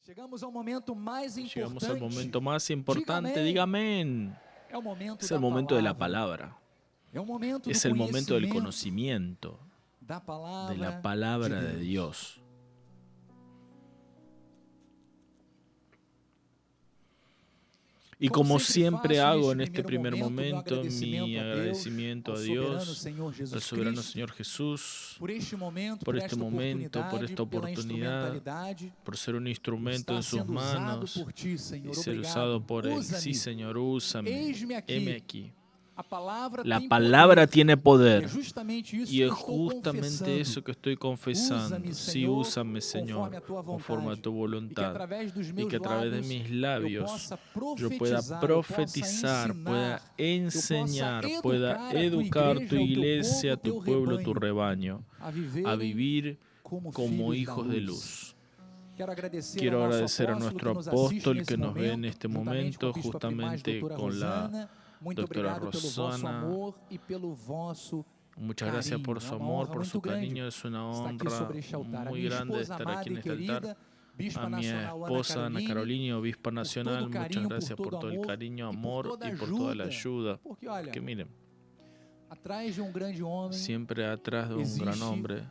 Llegamos al momento más importante, diga amén. Es el momento de la palabra. Es el momento del conocimiento de la palabra de Dios. Y como siempre hago en este primer momento, mi agradecimiento a Dios, al soberano Señor Jesús, por este momento, por esta oportunidad, por ser un instrumento en sus manos y ser usado por Él. Sí, Señor, úsame. Heme aquí. La palabra tiene poder y es justamente eso que estoy confesando. Sí, úsame, Señor, conforme a tu voluntad, y que a través de mis labios yo pueda profetizar, pueda enseñar, pueda educar tu iglesia, tu pueblo, tu rebaño, a vivir como hijos de luz. Quiero agradecer a nuestro apóstol que nos ve en este momento, justamente con la doctora Rosana. Muchas gracias por su amor, por su cariño. Es una honra muy grande estar aquí en este altar. A mi esposa Ana Carolina, obispa nacional, muchas gracias por todo el cariño, amor y por toda la ayuda. Porque miren, siempre atrás de un gran hombre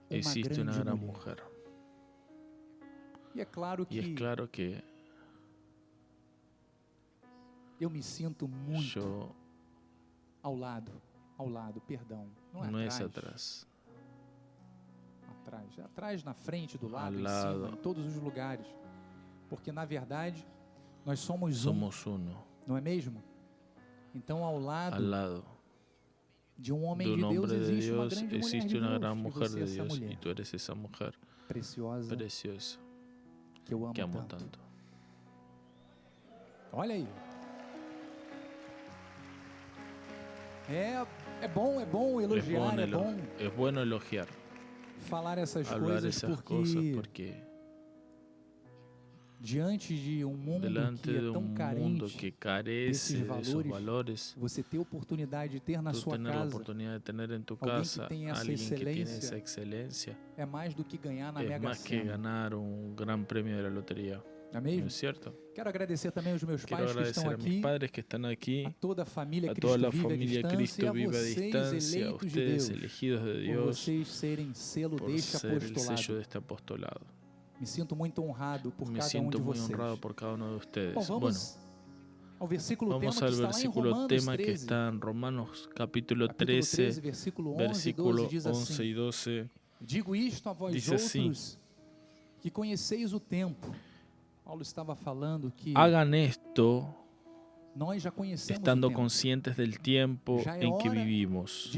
existe una gran mujer. Y es claro que eu me sinto muito ao lado, perdão. Não é atrás. Atrás, na frente, do lado, em cima, em todos os lugares. Porque, na verdade, nós somos uno. Não é mesmo? Então, ao lado de um homem de Deus existe uma grande mulher de Deus. E você é essa mulher. E tu eres essa mulher preciosa que eu amo tanto. Olha aí. É bom elogiar, é bom elogiar. Falar essas coisas porque diante de um mundo que é tão carente desses valores, você ter a oportunidade de ter na sua casa alguém que tem essa excelência é mais do que ganhar na Mega Sena. Que ganhar gran premio de la lotería. Não é mesmo? ¿No es cierto? Quero agradecer também aos meus pais que estão aqui, a toda a família Cristo vive à distância, a vocês elegidos de Deus, por vocês serem selo deste apostolado. Me sinto muito honrado por cada um de vocês. Por cada uno de ustedes. Vamos ao versículo tema que está em Romanos capítulo 13, versículo 11 e 12. Digo isto a vós outros que conheceis o tempo. Paulo estava falando que hagan esto nós já conhecemos estando conscientes del tiempo en que vivimos.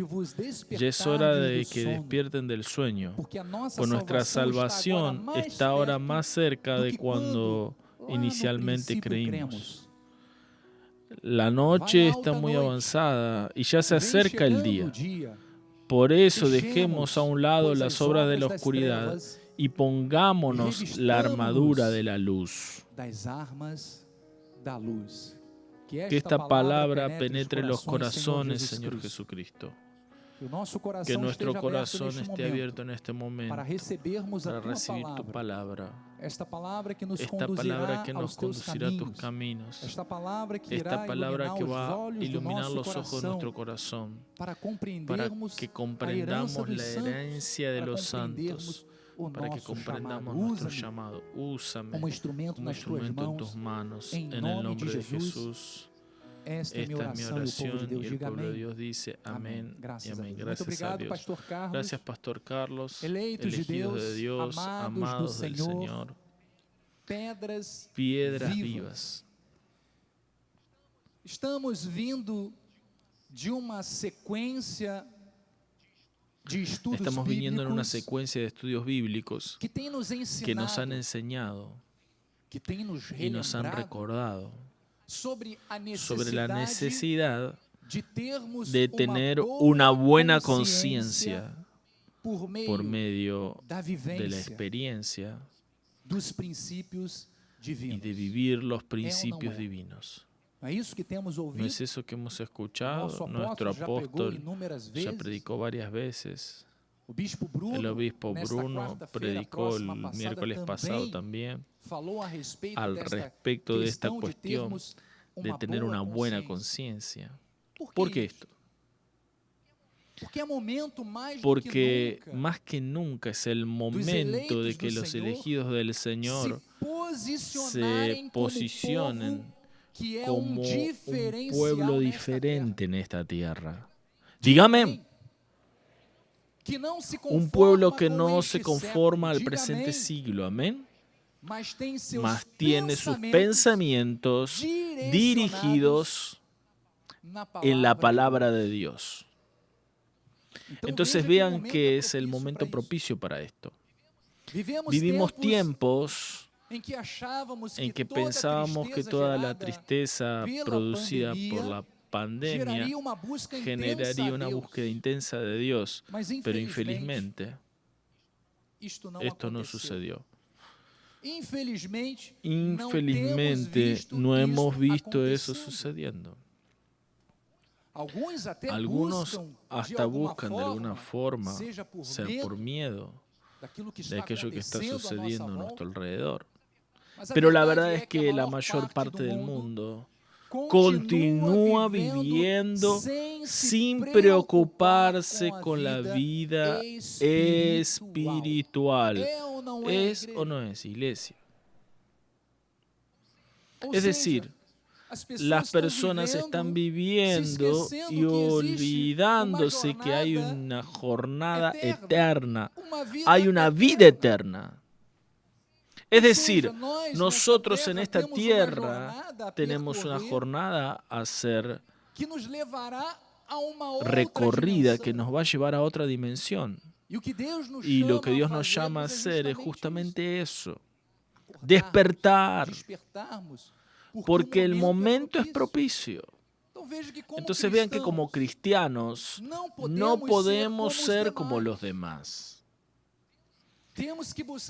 Ya es hora de que despierten del sueño, pues nuestra salvación está ahora más cerca de cuando inicialmente creímos. La noche está muy avanzada y ya se acerca el día. Por eso dejemos a un lado las obras de la oscuridad y pongámonos la armadura de la luz. Que esta palabra penetre los corazones, Señor Jesucristo. Que nuestro corazón esté abierto en este momento para recibir tu palabra. Esta palabra que nos conducirá a tus caminos. Esta palabra que va a iluminar los ojos de nuestro corazón para que comprendamos la herencia de los santos, para que comprendamos nuestro llamado. Úsame como instrumento en tus manos, en el nombre de Jesús. Esta es mi oración y el pueblo de Dios dice amén y amén. Gracias a Dios. Gracias, Pastor Carlos, elegidos de Dios, amados del Señor, piedras vivas. Estamos vindo de uma sequência de estudos Estamos viniendo en una secuencia de estudios bíblicos que nos han enseñado y nos han recordado sobre la necesidad de tener una buena conciencia por medio de la experiencia y de vivir los principios divinos. ¿No es eso que hemos escuchado? Nuestro apóstol ya predicó varias veces. El obispo Bruno predicó el miércoles pasado también al respecto de esta cuestión de tener una buena conciencia. ¿Por qué esto? Porque más que nunca es el momento de que los elegidos del Señor se posicionen como un pueblo diferente en esta tierra. Dígame, un pueblo que no se conforma al presente siglo, amén, mas tiene sus pensamientos dirigidos en la palabra de Dios. Entonces vean que es el momento propicio para esto. Vivimos tiempos en que pensábamos que toda la tristeza producida por la pandemia generaría una búsqueda intensa de Dios, pero infelizmente esto no sucedió. Infelizmente no hemos visto eso sucediendo. Algunos hasta buscan de alguna forma, sea por miedo de aquello que está sucediendo a nuestro alrededor. Pero la verdad es que la mayor parte del mundo continúa viviendo sin preocuparse con la vida espiritual. ¿Es o no es, iglesia? Es decir, las personas están viviendo y olvidándose que hay una jornada eterna, hay una vida eterna. Es decir, nosotros en esta tierra tenemos una jornada a ser recorrida que nos va a llevar a otra dimensión. Y lo que Dios nos llama a hacer es justamente eso, despertar. Porque el momento es propicio. Entonces vean que como cristianos no podemos ser como los demás.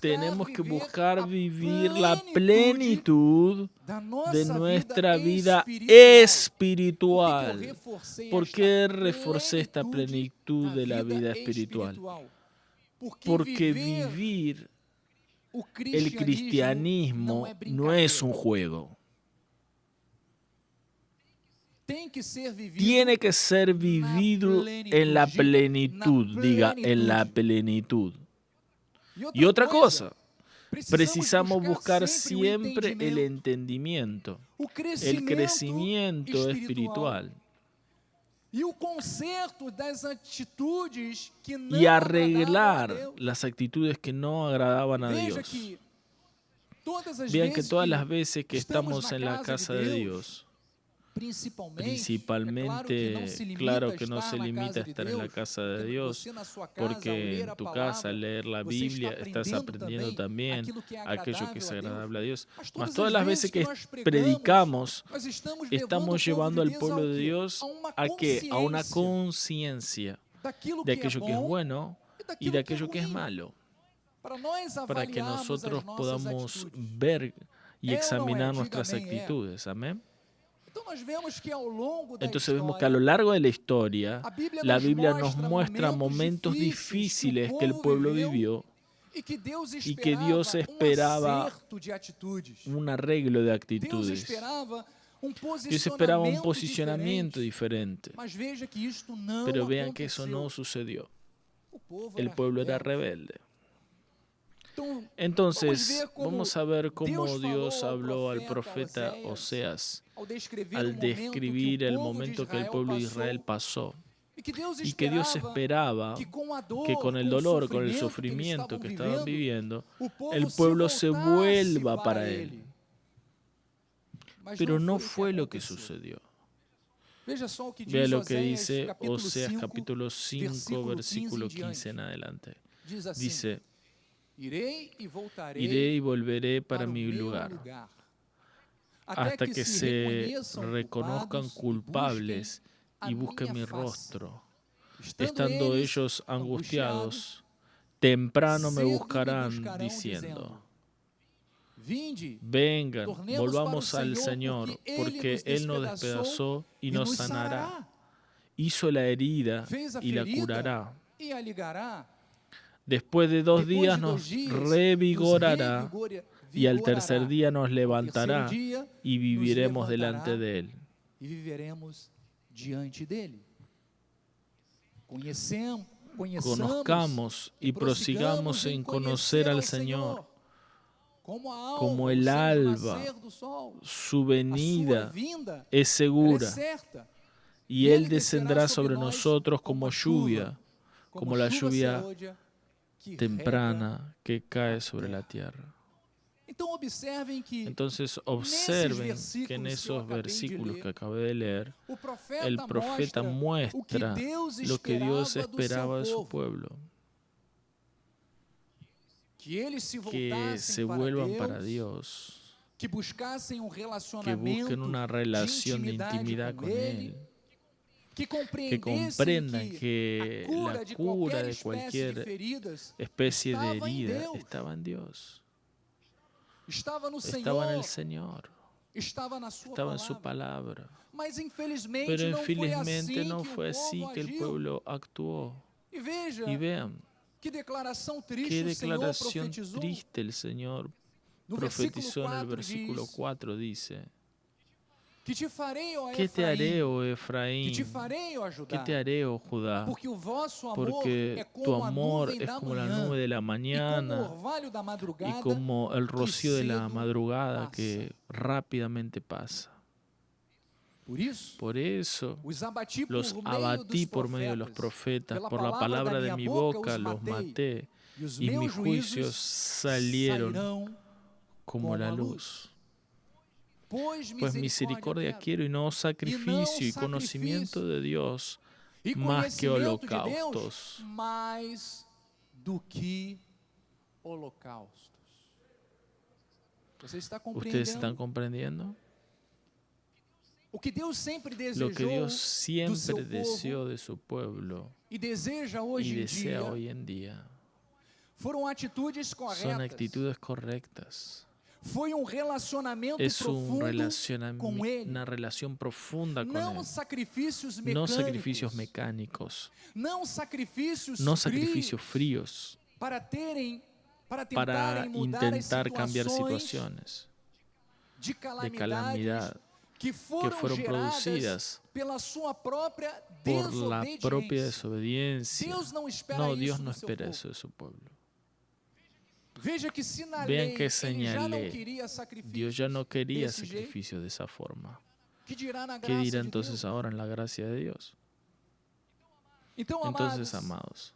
Tenemos que buscar vivir la plenitud de nuestra vida espiritual. ¿Por qué reforcé esta plenitud de la vida espiritual? Porque vivir el cristianismo no es un juego. Tiene que ser vivido en la plenitud, diga, en la plenitud. Y otra cosa, precisamos buscar siempre el entendimiento, el crecimiento espiritual y arreglar las actitudes que no agradaban a Dios. Vean que todas las veces que estamos en la casa de Dios, principalmente, claro que no se limita a estar en la casa de Dios, porque en tu casa, al leer la Biblia, estás aprendiendo también aquello que es agradable a Dios. Mas todas las veces que predicamos, estamos llevando al pueblo de Dios a una conciencia de aquello que es bueno y de aquello que es malo, para que nosotros podamos ver y examinar nuestras actitudes. Amén. Entonces vemos que a lo largo de la historia, la Biblia nos muestra momentos difíciles que el pueblo vivió y que Dios esperaba un arreglo de actitudes. Dios esperaba un posicionamiento diferente. Pero vean que eso no sucedió. El pueblo era rebelde. Entonces, vamos a ver cómo Dios habló al profeta Oseas al describir el momento que el pueblo de Israel pasó y que Dios esperaba que con el dolor, con el sufrimiento que estaban viviendo, el pueblo se vuelva para Él. Pero no fue lo que sucedió. Vea lo que dice Oseas capítulo 5, versículo 15 en adelante. Dice: iré y volveré para mi lugar, hasta que se reconozcan culpables y busquen mi rostro. Estando ellos angustiados, temprano me buscarán diciendo: vengan, volvamos al Señor, porque Él nos despedazó y nos sanará. Hizo la herida y la curará. Después de 2 días nos revigorará y al tercer día nos levantará y viviremos delante de Él. Conozcamos y prosigamos en conocer al Señor como el alba. Su venida es segura y Él descenderá sobre nosotros como lluvia, como la lluvia temprana que cae sobre la tierra. Entonces observen que en esos versículos que acabé de leer, el profeta muestra lo que Dios esperaba de su pueblo. Que se vuelvan para Dios, que busquen una relación de intimidad con Él, que comprendan que la cura de cualquier especie de herida estaba en Dios, estaba en el Señor, estaba en su palabra. Pero infelizmente no fue así que el pueblo actuó. Y vean, qué declaración triste el Señor profetizó en el versículo 4, dice: ¿qué te haré, oh Efraín? ¿Qué te haré, oh Judá? Porque tu amor es como la nube de la mañana y como el rocío de la madrugada que rápidamente pasa. Por eso los abatí por medio de los profetas, por la palabra de mi boca los maté, y mis juicios salieron como la luz. Pues misericordia quiero y no sacrificio, y conocimiento de Dios más que holocaustos. ¿Ustedes están comprendiendo? Lo que Dios siempre deseó de su pueblo y desea hoy en día son actitudes correctas. Es una relación profunda con Él. No sacrificios mecánicos. No sacrificios fríos para intentar cambiar situaciones de calamidad que fueron producidas por la propia desobediencia. No, Dios no espera eso de su pueblo. Vean que señalé, Dios ya no quería sacrificios de esa forma. ¿Qué dirá entonces ahora en la gracia de Dios? Entonces, amados,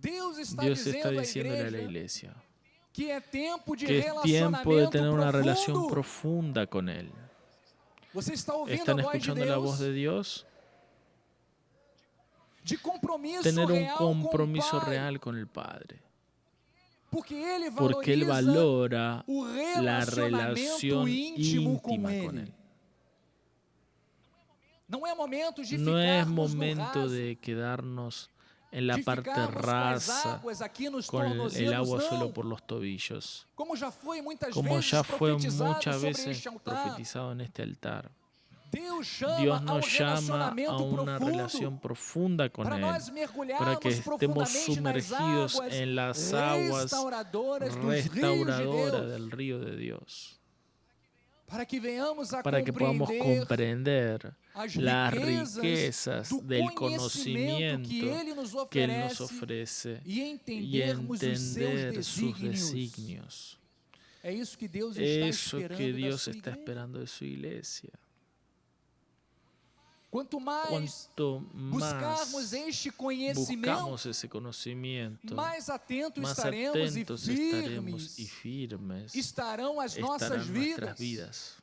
Dios está diciéndole a la iglesia que es tiempo de tener una relación profunda con Él. ¿Están escuchando la voz de Dios? Tener un compromiso real con el Padre. Porque Él valora la relación íntima con Él. No es momento de quedarnos en la parte rasa con el agua solo por los tobillos, como ya fue muchas veces profetizado en este altar. Dios nos llama a una relación profunda con Él, para que estemos sumergidos en las aguas restauradoras del río de Dios, para que podamos comprender las riquezas del conocimiento que Él nos ofrece y entender sus designios. Eso que Dios está esperando de su iglesia. Cuanto más buscamos ese conocimiento, más atentos estaremos y firmes estarán nuestras vidas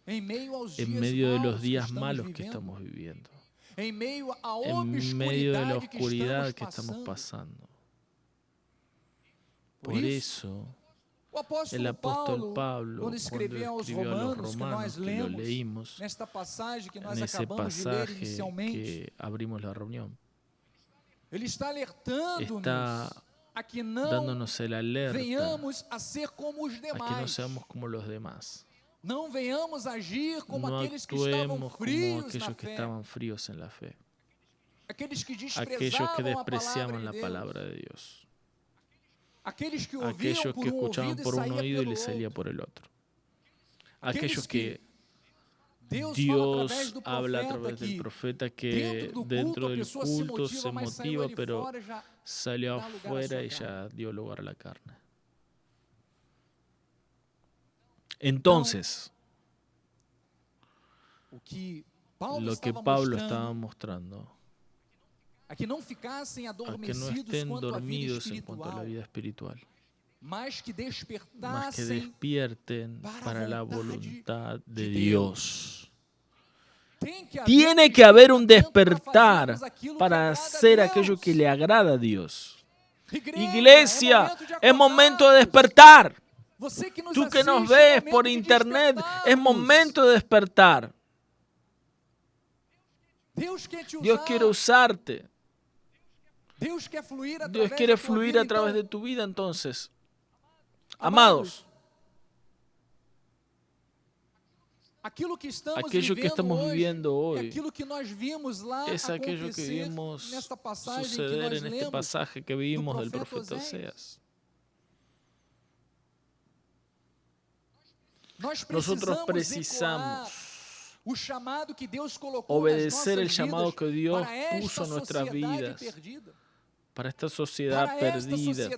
en medio de los días malos que estamos viviendo, en medio de la oscuridad que estamos pasando. Por eso, el apóstol Pablo, cuando escribió a los romanos, que lo leímos en ese pasaje que abrimos la reunión, está dándonos el alerta a que no seamos como los demás. No actuemos como aquellos que estaban fríos en la fe. aquellos que despreciaban la palabra de Dios, aquellos que escuchaban por un oído y les salía por el otro, aquellos que Dios habla a través del profeta que dentro del culto se motiva, pero salió afuera y ya dio lugar a la carne. Entonces, lo que Pablo estaba mostrando, a que no estén dormidos en cuanto a la vida espiritual, más que despierten para la voluntad de Dios. Tiene que haber un despertar para hacer aquello que le agrada a Dios. Iglesia, es momento de despertar. Tú que nos ves por internet, es momento de despertar. Dios quiere usarte. Dios quiere fluir a través de tu vida, entonces. Amados, aquello que estamos viviendo hoy es aquello que vimos suceder en este pasaje que vimos del profeta Oseas. Nosotros precisamos obedecer el llamado que Dios puso en nuestras vidas, para esta sociedad perdida,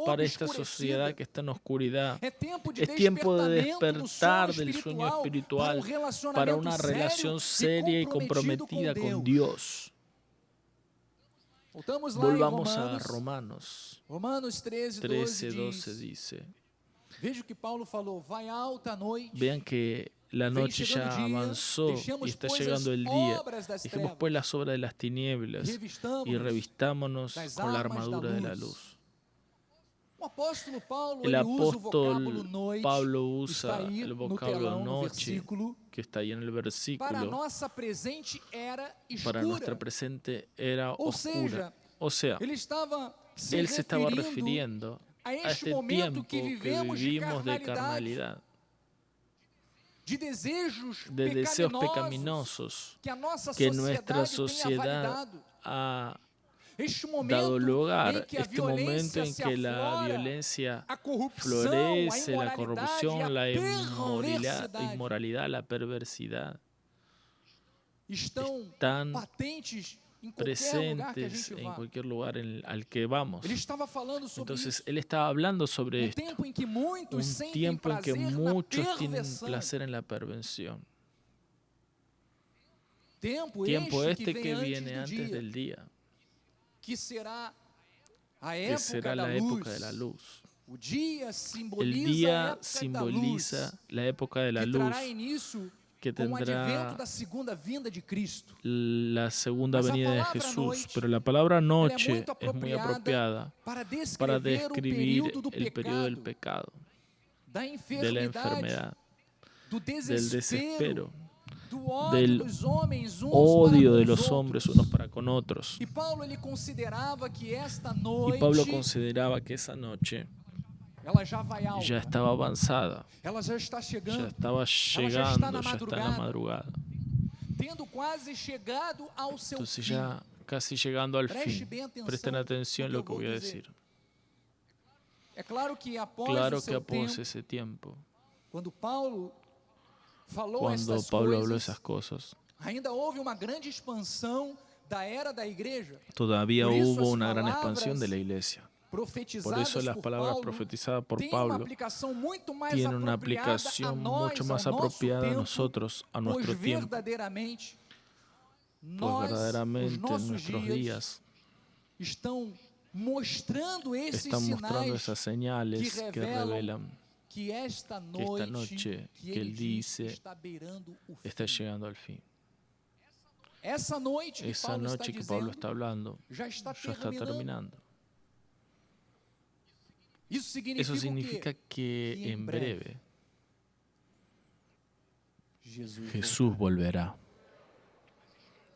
para esta sociedad que está en oscuridad. Es tiempo de despertar del sueño espiritual para una relación seria y comprometida con Dios. Volvamos a Romanos 13, 12 dice. Vean que la noche ya avanzó y está llegando el día. Dejemos pues las obras de las tinieblas y revistámonos con la armadura de la luz. El apóstol Pablo usa el vocablo noche, que está ahí en el versículo. Para nuestra presente era oscura. O sea, él se estaba refiriendo a este tiempo que vivimos de carnalidad, de deseos pecaminosos que nuestra sociedad ha dado lugar. Este momento en que la violencia florece, la corrupción, la inmoralidad, la perversidad están presentes en cualquier lugar al que vamos. Entonces, él estaba hablando sobre esto. Un tiempo en que muchos tienen placer en la perversión. Tiempo este que viene antes del día, que será la época de la luz. El día simboliza la época de la luz, que tendrá la segunda venida de Jesús. Pero la palabra noche es muy apropiada para describir el periodo del pecado, de la enfermedad, del desespero, del odio de los hombres unos para con otros. Y Pablo consideraba que esa noche ya estaba avanzada, ya estaba llegando, ya está en la madrugada. Entonces ya casi llegando al fin. Presten atención a lo que voy a decir. Claro que após ese tiempo, cuando Pablo habló esas cosas, todavía hubo una gran expansión de la iglesia. Por eso las palabras profetizadas por Pablo tienen una aplicación mucho más apropiada a nosotros, a nuestro tiempo. Pues verdaderamente en nuestros días están mostrando esas señales que revelan que esta noche que él dice está llegando al fin. Esa noche que Pablo está hablando ya está terminando. Eso significa que en breve Jesús volverá.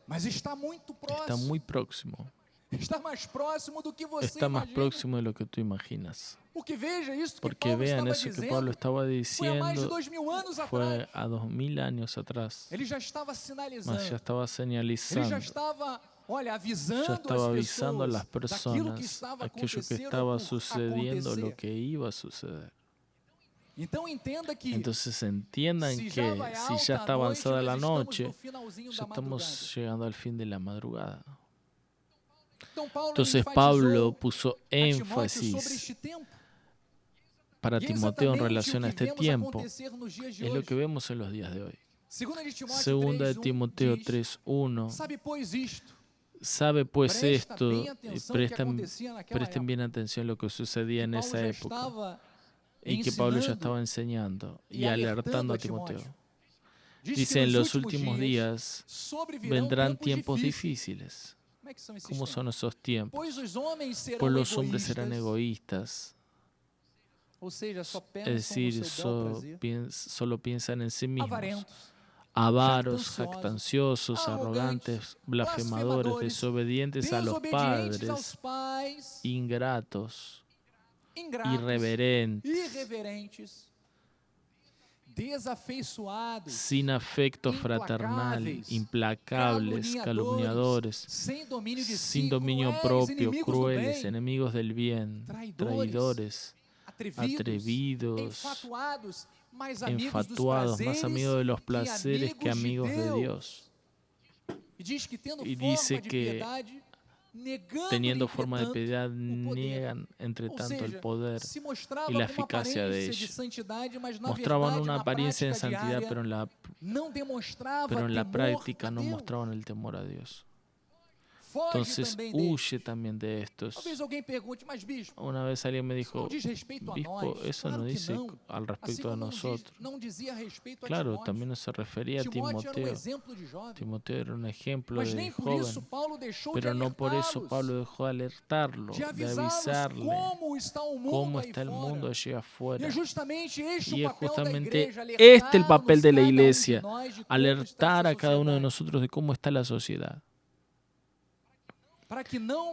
Está muy próximo. Está más próximo de lo que tú imaginas. Porque vean, eso que Pablo estaba diciendo fue a 2000 años atrás. Mas ya estaba señalizando. Yo estaba avisando a las personas aquello que estaba sucediendo, lo que iba a suceder. Entonces entiendan que si ya está avanzada la noche, ya estamos llegando al fin de la madrugada. Entonces Pablo puso énfasis para Timoteo en relación a este tiempo. Es lo que vemos en los días de hoy. Segunda de Timoteo 3:1. Sabe pues esto, presten bien atención a lo que sucedía en esa época y que Pablo ya estaba enseñando y alertando a Timoteo. Dice, en los últimos días vendrán tiempos difíciles. ¿Cómo son esos tiempos? Pues los hombres serán egoístas, es decir, solo piensan en sí mismos. Avaros, jactanciosos, arrogantes, blasfemadores, desobedientes a los padres, ingratos, irreverentes, sin afecto fraternal, implacables, calumniadores, sin dominio propio, crueles, enemigos del bien, traidores, atrevidos, enfatuados, más amigos de los placeres que amigos de Dios. Y dice que teniendo forma de piedad, niegan entre tanto el poder y la eficacia de ellos. Mostraban una apariencia de santidad, pero en la práctica no mostraban el temor a Dios. Entonces huye también de estos. Una vez alguien me dijo, Bispo, eso no dice al respecto de nosotros. Claro, también no se refería a Timoteo. Timoteo era un ejemplo de joven, pero no por eso Pablo dejó de alertarlo, de avisarle cómo está el mundo allí afuera. Y es justamente el papel de la iglesia, alertar a cada uno de nosotros de cómo está la sociedad.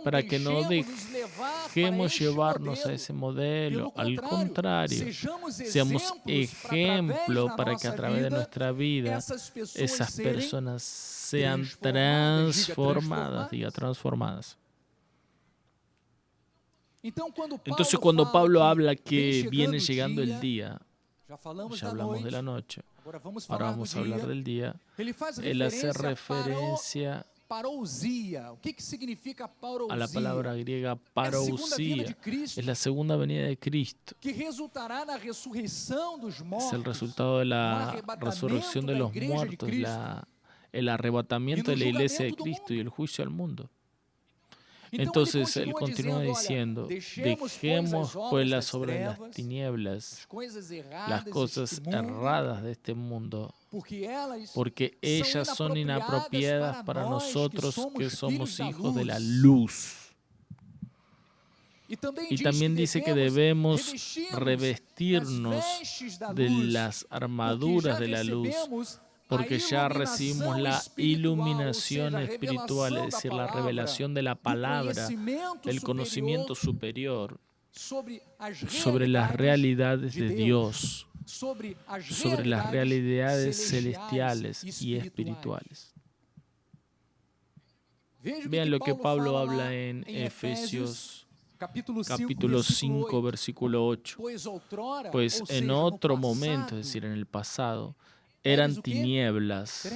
Para que no dejemos llevarnos a ese modelo. Al contrario, seamos ejemplo para que a través de nuestra vida esas personas sean transformadas. Entonces, cuando Pablo habla que viene llegando el día, ya hablamos de la noche, ahora vamos a hablar del día, él hace referencia a la palabra griega parousia. Es la segunda venida de Cristo. Es el resultado de la resurrección de los muertos, el arrebatamiento de la iglesia de Cristo y el juicio al mundo. Entonces él continúa diciendo, dejemos pues las obras de las tinieblas, las cosas erradas de este mundo, porque ellas son inapropiadas para nosotros que somos hijos de la luz. Y también dice que debemos revestirnos de las armaduras de la luz, porque ya recibimos la iluminación espiritual, es decir, la revelación de la palabra, el conocimiento superior sobre las realidades de Dios, sobre las realidades celestiales y espirituales. Vean lo que Pablo habla en Efesios capítulo 5, versículo 8. Pues en otro momento, es decir, en el pasado, eran tinieblas.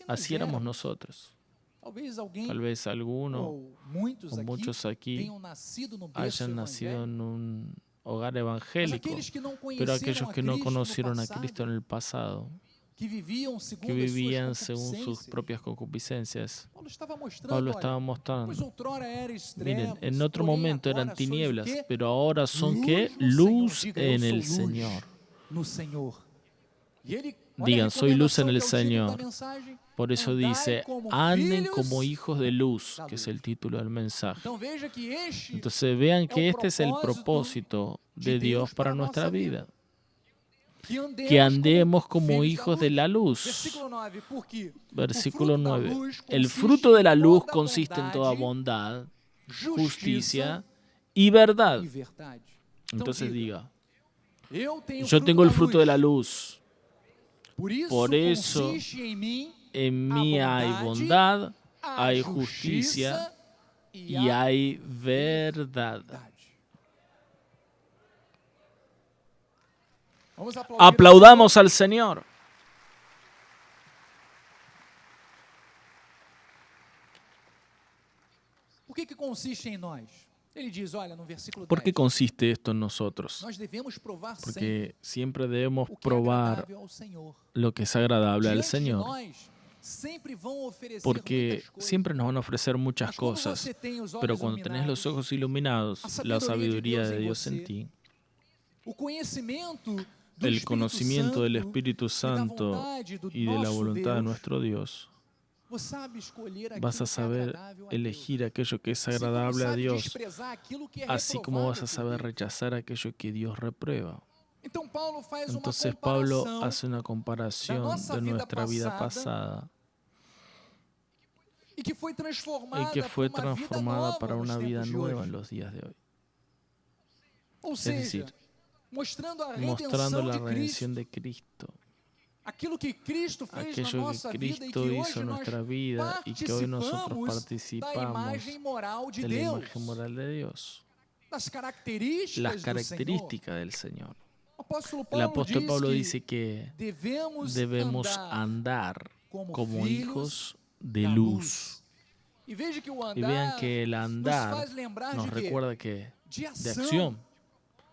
Así éramos nosotros. Tal vez alguno o muchos aquí hayan nacido en un hogar evangélico, pero aquellos que no conocieron a Cristo en el pasado, que vivían según sus propias concupiscencias, Pablo estaba mostrando, miren, en otro momento eran tinieblas, pero ahora son ¿qué? Luz en el Señor. Digan, soy luz en el Señor. Por eso dice, anden como hijos de luz, que es el título del mensaje. Entonces vean que este es el propósito de Dios para nuestra vida. Que andemos como hijos de la luz. Versículo 9. El fruto de la luz consiste en toda bondad, justicia y verdad. Entonces diga, yo tengo el fruto de la luz. Por eso en mí hay bondad, hay justicia y hay verdad. Aplaudamos al Señor. ¿Por qué consiste esto en nosotros? Porque siempre debemos probar lo que es agradable al Señor. Porque siempre nos van a ofrecer muchas cosas, pero cuando tenés los ojos iluminados, la sabiduría de Dios en ti, el conocimiento del Espíritu Santo y de la voluntad de nuestro Dios, vas a saber elegir aquello que es agradable a Dios, así como vas a saber rechazar aquello que Dios reprueba. Entonces Pablo hace una comparación de nuestra vida pasada y que fue transformada para una vida nueva en los días de hoy. Es decir, mostrando la redención de Cristo, aquello que Cristo hizo en nuestra vida y que hoy nosotros participamos de la imagen moral de Dios, las características del Señor. El apóstol Pablo dice que debemos andar como hijos de luz. Y vean que el andar nos recuerda que de acción,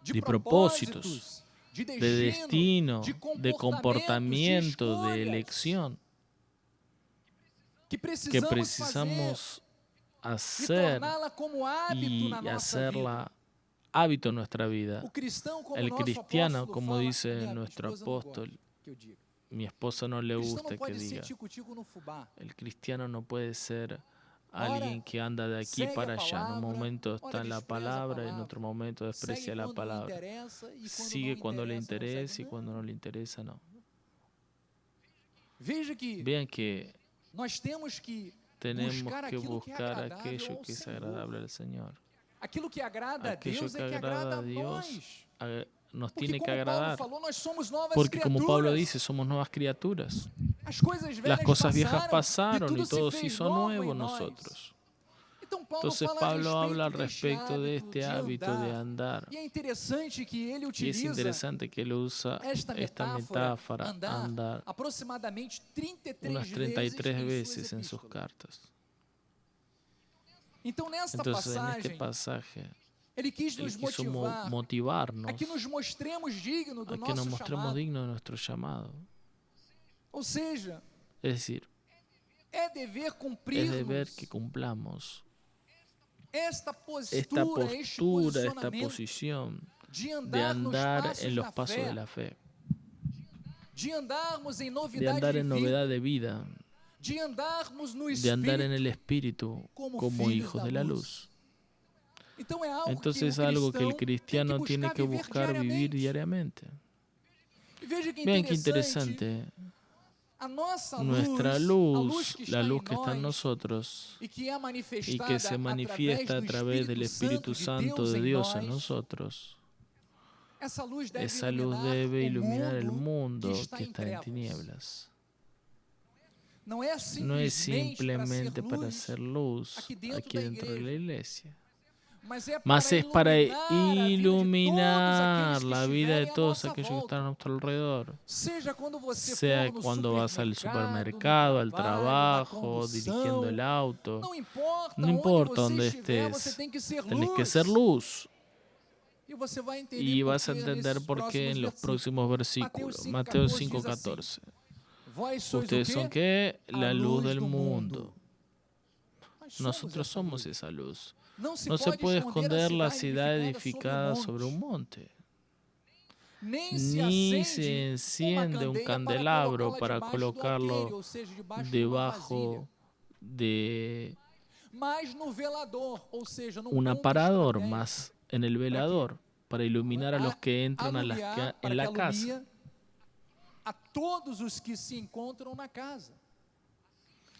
de propósitos, de destino, de comportamiento, de elección, que precisamos hacer y hacerla hábito en nuestra vida. El cristiano, como dice nuestro apóstol, mi esposa no le gusta que diga, el cristiano no puede ser alguien que anda de aquí para allá. En un momento está en la palabra y en otro momento desprecia la palabra. Sigue cuando le interesa y cuando no le interesa, no. Vean que tenemos que buscar aquello que es agradable al Señor. Aquello que agrada a Dios nos tiene que agradar. Porque como Pablo dice, somos nuevas criaturas. Las cosas viejas pasaron y todo se hizo nuevo en nosotros. Entonces Pablo habla al respecto de este hábito de andar. Y es interesante que él usa esta metáfora, andar, unas 33 veces en sus cartas. Entonces en este pasaje, Él quiso motivarnos a que nos mostremos dignos de nuestro llamado. Es decir, es deber que cumplamos esta postura, esta posición de andar en los pasos de la fe, de andar en novedad de vida, de andar en el Espíritu como hijos de la luz. Entonces es algo que el cristiano tiene que buscar vivir diariamente. Vean qué interesante. Nuestra luz, la luz que está en nosotros y que se manifiesta a través del Espíritu Santo de Dios en nosotros, esa luz debe iluminar el mundo que está en tinieblas. No es simplemente para hacer luz aquí dentro de la iglesia, mas es para iluminar la vida de todos aquellos que están a nuestro alrededor. Sea cuando vas al supermercado, al trabajo, dirigiendo el auto. No importa dónde estés, tenés que ser luz. Y vas a entender por qué en los próximos versículos. Mateo 5:14. Ustedes son ¿qué? La luz del mundo. Nosotros somos esa luz. No se puede esconder la ciudad edificada sobre un monte. Ni se enciende un candelabro para colocarlo debajo de un aparador, más en el velador, para iluminar a los que entran en la casa.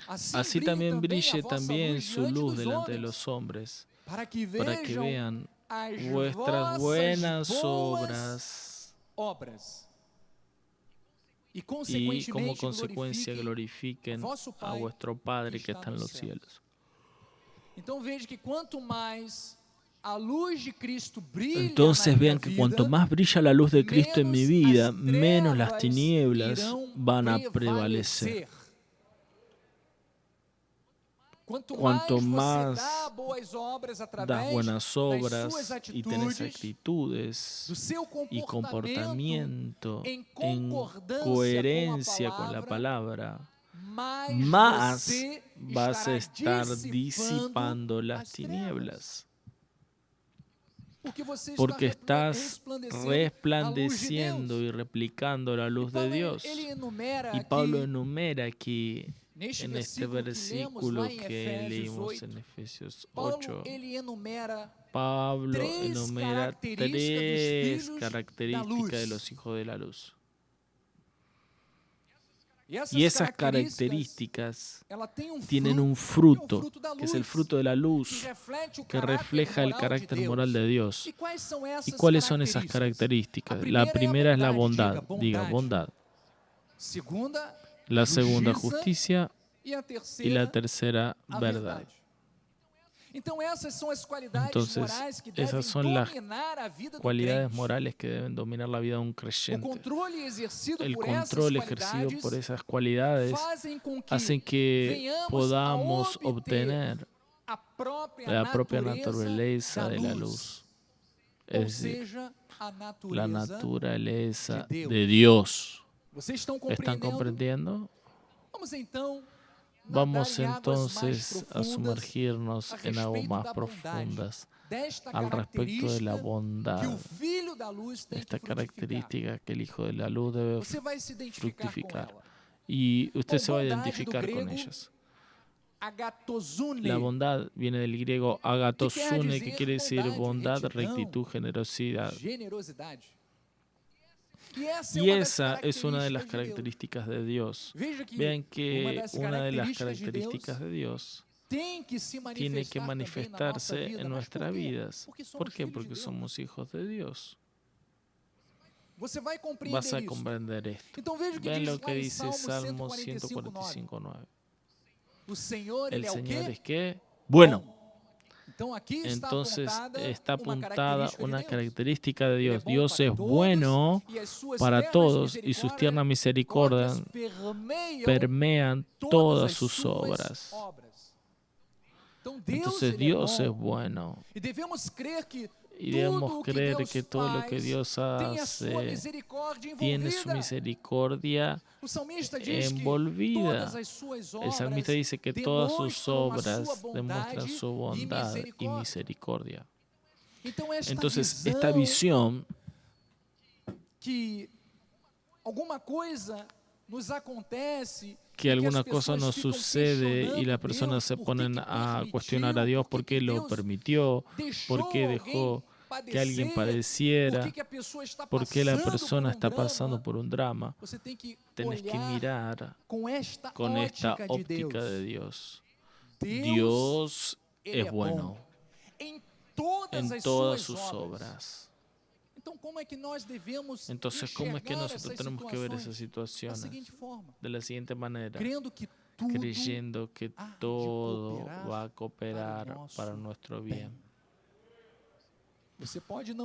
Así también brille también su luz delante de los hombres, para que vean vuestras buenas obras y como consecuencia glorifiquen a vuestro Padre que está en los cielos. Entonces vean que cuanto más brilla la luz de Cristo en mi vida, menos las tinieblas van a prevalecer. Cuanto más das buenas obras y tenés actitudes y comportamiento en coherencia con la palabra, más vas a estar disipando las tinieblas. Porque estás resplandeciendo y replicando la luz de Dios. Y Pablo enumera aquí, en este versículo que leímos en Efesios 8, Pablo enumera 3 características de los hijos de la luz. Y esas características tienen un fruto, que es el fruto de la luz, que refleja el carácter moral de Dios. ¿Y cuáles son esas características? La primera es la bondad, diga bondad. La segunda, justicia, y la tercera, verdad. Entonces, esas son las cualidades morales que deben dominar la vida de un creyente. El control ejercido por esas cualidades hacen que podamos obtener la propia naturaleza de la luz, es decir, la naturaleza de Dios. ¿Están comprendiendo? Vamos entonces a sumergirnos en aguas más profundas al respecto de la bondad, esta característica que el Hijo de la Luz debe fructificar. Y usted se va a identificar con ellas. La bondad viene del griego agatosune, que quiere decir bondad, rectitud, generosidad. Y esa es una de las características de Dios. Vean que una de las características de Dios tiene que manifestarse en nuestras vidas. ¿Por qué? Porque somos hijos de Dios. Vas a comprender esto. Vean lo que dice Salmo 145:9. El Señor es que bueno. Entonces está apuntada una característica de Dios. Dios es bueno para todos y sus tiernas misericordias permean todas sus obras. Entonces Dios es bueno. Y debemos creer que todo lo que Dios hace tiene su misericordia envolvida. El salmista dice que todas sus obras demuestran su bondad y misericordia. Entonces, esta visión que alguna cosa nos sucede y las personas se ponen a cuestionar a Dios por qué lo permitió, por qué dejó que alguien padeciera, por qué la persona está pasando por un drama. Tenés que mirar con esta óptica de Dios. Dios es bueno en todas sus obras. Entonces, ¿cómo es que nosotros tenemos que ver esas situaciones? De la siguiente manera, creyendo que todo va a cooperar para nuestro bien.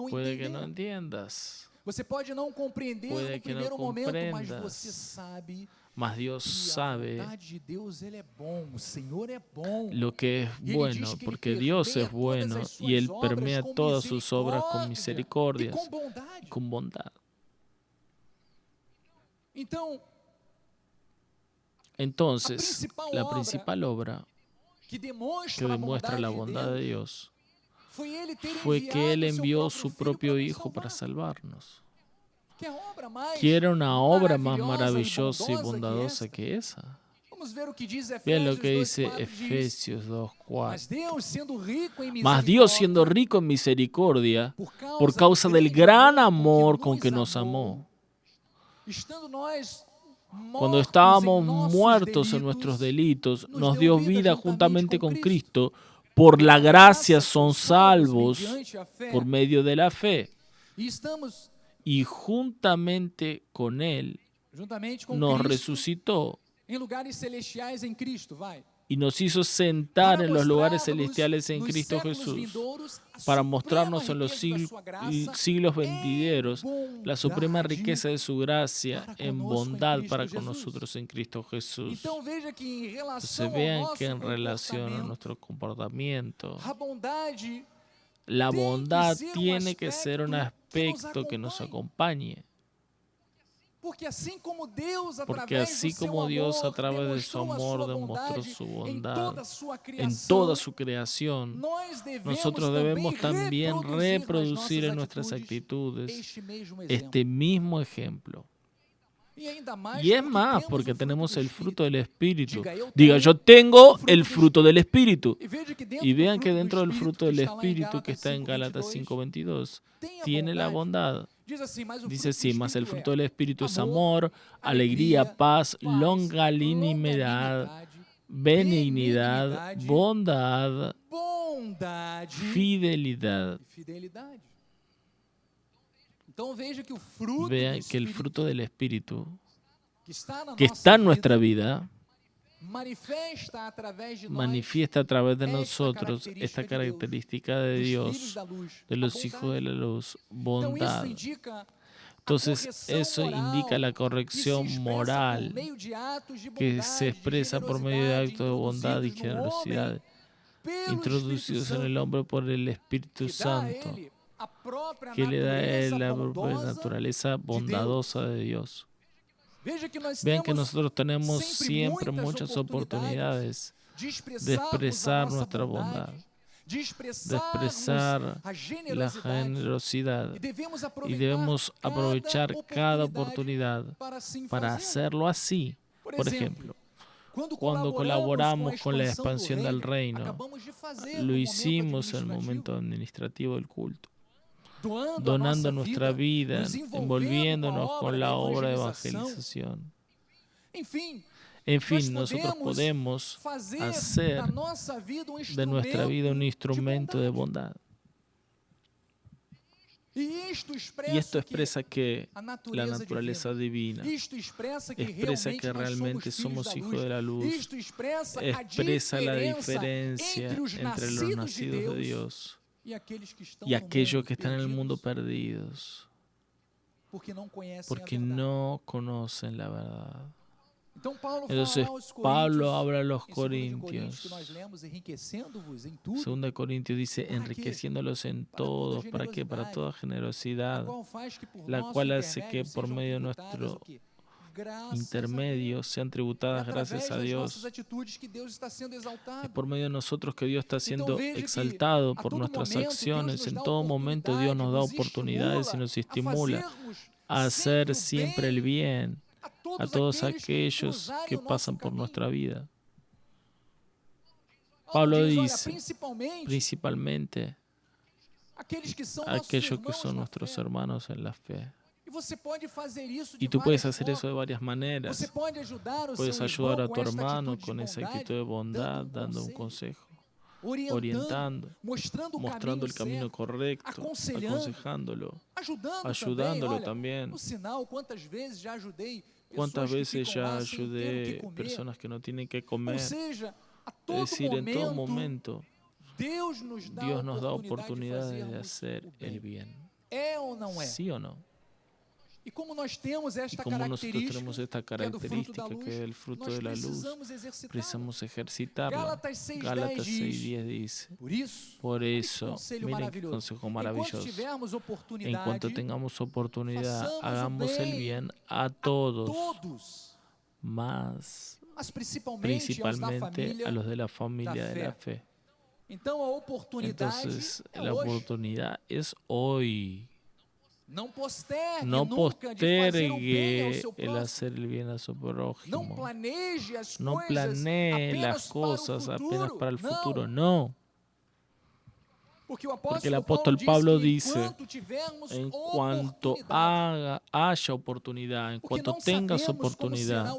Puede que no entiendas, puede que no comprendas, mas Dios sabe lo que es bueno, porque Dios es bueno y Él permea todas sus obras con misericordia y con bondad. Entonces, la principal obra que demuestra la bondad de Dios fue que Él envió su propio Hijo para salvarnos. ¿Quiere una obra más maravillosa y bondadosa que esa? Vean lo que dice Efesios 2:4. Mas Dios, siendo rico en misericordia, por causa del gran amor con que nos amó, cuando estábamos muertos en nuestros delitos, nos dio vida juntamente con Cristo. Por la gracia son salvos por medio de la fe. Y juntamente con Él nos resucitó em lugares celestiais em Cristo, vai. Y nos hizo sentar en los lugares celestiales en Cristo Jesús para mostrarnos en los siglos venideros la suprema riqueza de su gracia en bondad para con nosotros en Cristo Jesús. Entonces vean que en relación a nuestro comportamiento, la bondad tiene que ser un aspecto que nos acompañe. Porque así como Dios a través de su amor demostró su bondad en toda su creación, nosotros debemos también reproducir en nuestras actitudes este mismo ejemplo. Y es más, porque tenemos el fruto del Espíritu. Diga, yo tengo el fruto del Espíritu. Y vean que dentro del fruto del Espíritu, que está en Gálatas 5:22, tiene la bondad. Dice así, mas el fruto del Espíritu es amor, alegría, paz, longanimidad, benignidad, bondad, fidelidad. Vean que el fruto del Espíritu que está en nuestra vida manifiesta a través de nosotros esta característica de Dios, de los hijos de la luz, bondad. Entonces eso indica la corrección moral que se expresa por medio de actos de bondad y generosidad introducidos en el hombre por el Espíritu Santo, que le da a él la propia naturaleza bondadosa de Dios. Vean que nosotros tenemos siempre muchas oportunidades de expresar nuestra bondad, de expresar la generosidad, y debemos aprovechar cada oportunidad para hacerlo así. Por ejemplo, cuando colaboramos con la expansión del reino, lo hicimos en el momento administrativo del culto, donando nuestra vida, envolviéndonos con la obra de evangelización. En fin, nosotros podemos hacer de nuestra vida un instrumento de bondad. Y esto expresa que la naturaleza divina, expresa que realmente somos hijos de la luz, expresa la diferencia entre los nacidos de Dios y aquellos que están en el mundo perdidos, porque no conocen la verdad. Entonces Pablo habla a los Corintios. 2 Corintios dice, enriqueciéndolos en todos, ¿para qué? Para toda generosidad, la cual hace que por medio de nuestro intermedio sean tributadas gracias a Dios. Es por medio de nosotros que Dios está siendo exaltado por nuestras acciones. En todo momento Dios nos da oportunidades y nos estimula a hacer siempre el bien a todos aquellos que pasan por nuestra vida. Pablo dice, principalmente aquellos que son nuestros hermanos en la fe. Y tú puedes hacer eso de varias maneras. Puedes ayudar a tu hermano con esa actitud de bondad, dando un consejo, orientando, mostrando el camino correcto, aconsejándolo, ayudándolo también. ¿Cuántas veces ya ayudé personas que no tienen que comer? Es decir, en todo momento, Dios nos da oportunidades de hacer el bien. ¿Sí o no? Y como nosotros tenemos esta característica que es el fruto de la luz, precisamos ejercitarla. Gálatas 6:10 dice, por eso, miren qué consejo maravilloso. En cuanto tengamos oportunidad, hagamos el bien a todos, más principalmente a los de la familia de la fe. Entonces, la oportunidad es hoy. No postergue el hacer el bien a su prójimo. No planee las cosas apenas para el futuro. No. Porque el apóstol Pablo dice, en cuanto haya oportunidad, en cuanto tengas oportunidad,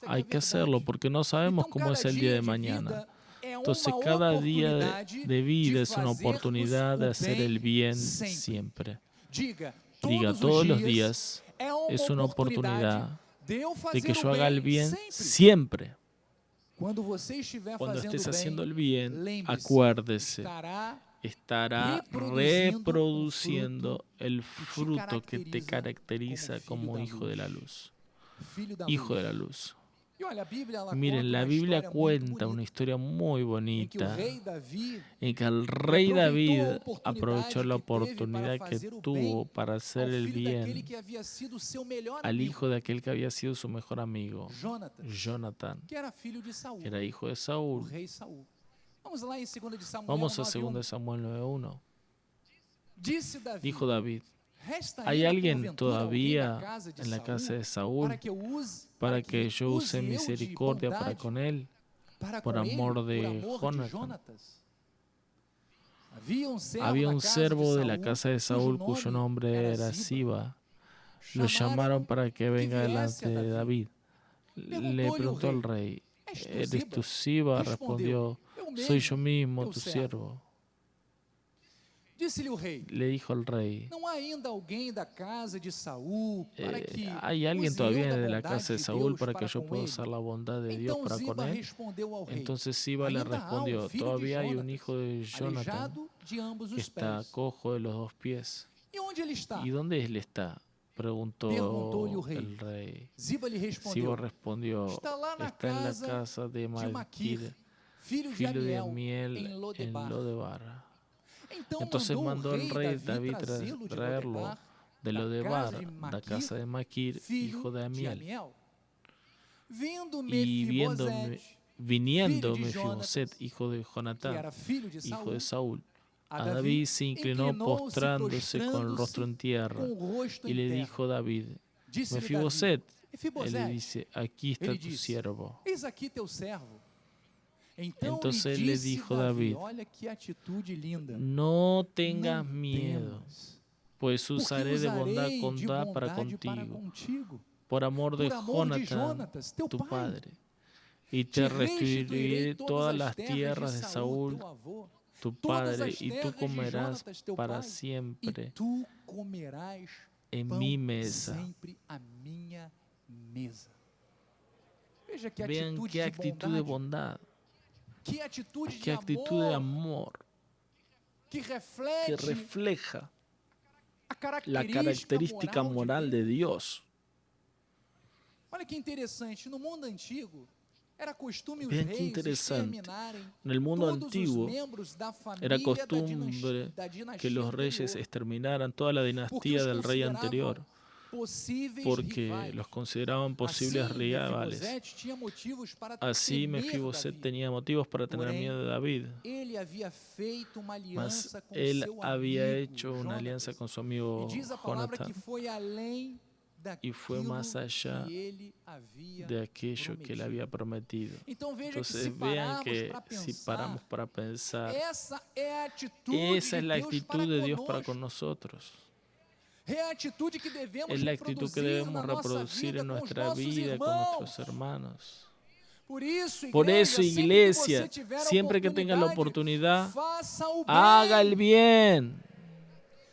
hay que hacerlo, porque no sabemos cómo es el día de mañana. Entonces, cada día de vida es una oportunidad de hacer el bien siempre. Diga, todos los días es una oportunidad de que yo haga el bien siempre. Cuando estés haciendo el bien, acuérdese, estará reproduciendo el fruto que te caracteriza como hijo de la luz. Hijo de la luz. Miren, la Biblia cuenta una historia muy bonita en que el rey David aprovechó la oportunidad que tuvo para hacer el bien al hijo de aquel que había sido su mejor amigo, Jonatán, que era hijo de Saúl. Vamos a 2 Samuel 9:1. Dijo David: ¿hay alguien todavía en la casa de Saúl para que yo use misericordia para con él, por amor de Jonatán? Había un servo de la casa de Saúl cuyo nombre era Siba. Lo llamaron para que venga delante de David. Le preguntó al rey: ¿eres tú Siba? Respondió: soy yo mismo, tu siervo. Le dijo el rey: ¿hay alguien todavía de la casa de Saúl para que yo pueda usar la bondad de Dios para con él? Entonces Siba le respondió: todavía hay un hijo de Jonatán que está cojo de los 2 pies. ¿Y dónde él está?, preguntó el rey. Siba respondió: está en la casa de Maquir, filho de Amiel, en Lodebar. Entonces mandó el rey David traerlo de Lodebar, la casa de Maquir, hijo de Amiel. Y viniendo Mefiboset, hijo de Jonatán, hijo de Saúl, a David se inclinó postrándose con el rostro en tierra. Y le dijo David: Mefiboset. Él le dice: aquí está tu siervo. Entonces le dijo David: no tengas miedo, pues usaré de bondad para contigo, por amor de Jonatán, tu padre, y te restituiré todas las tierras de Saúl, tu padre, y tú comerás para siempre en mi mesa. Vean qué actitud de bondad, qué actitud de amor, que refleja la característica moral de Dios. Vean qué interesante. En el mundo antiguo era costumbre que los reyes exterminaran toda la dinastía del rey anterior, porque los consideraban posibles rivales. Así Mefiboset tenía motivos para tener miedo de David, mas él había hecho una alianza con su amigo Jonatán y fue más allá de aquello que él había prometido. Entonces vean que si paramos para pensar, esa es la actitud de Dios para con nosotros. Es la actitud que debemos reproducir en nuestra vida con nuestros hermanos. Por eso, iglesia, siempre que tenga la oportunidad, haga el bien.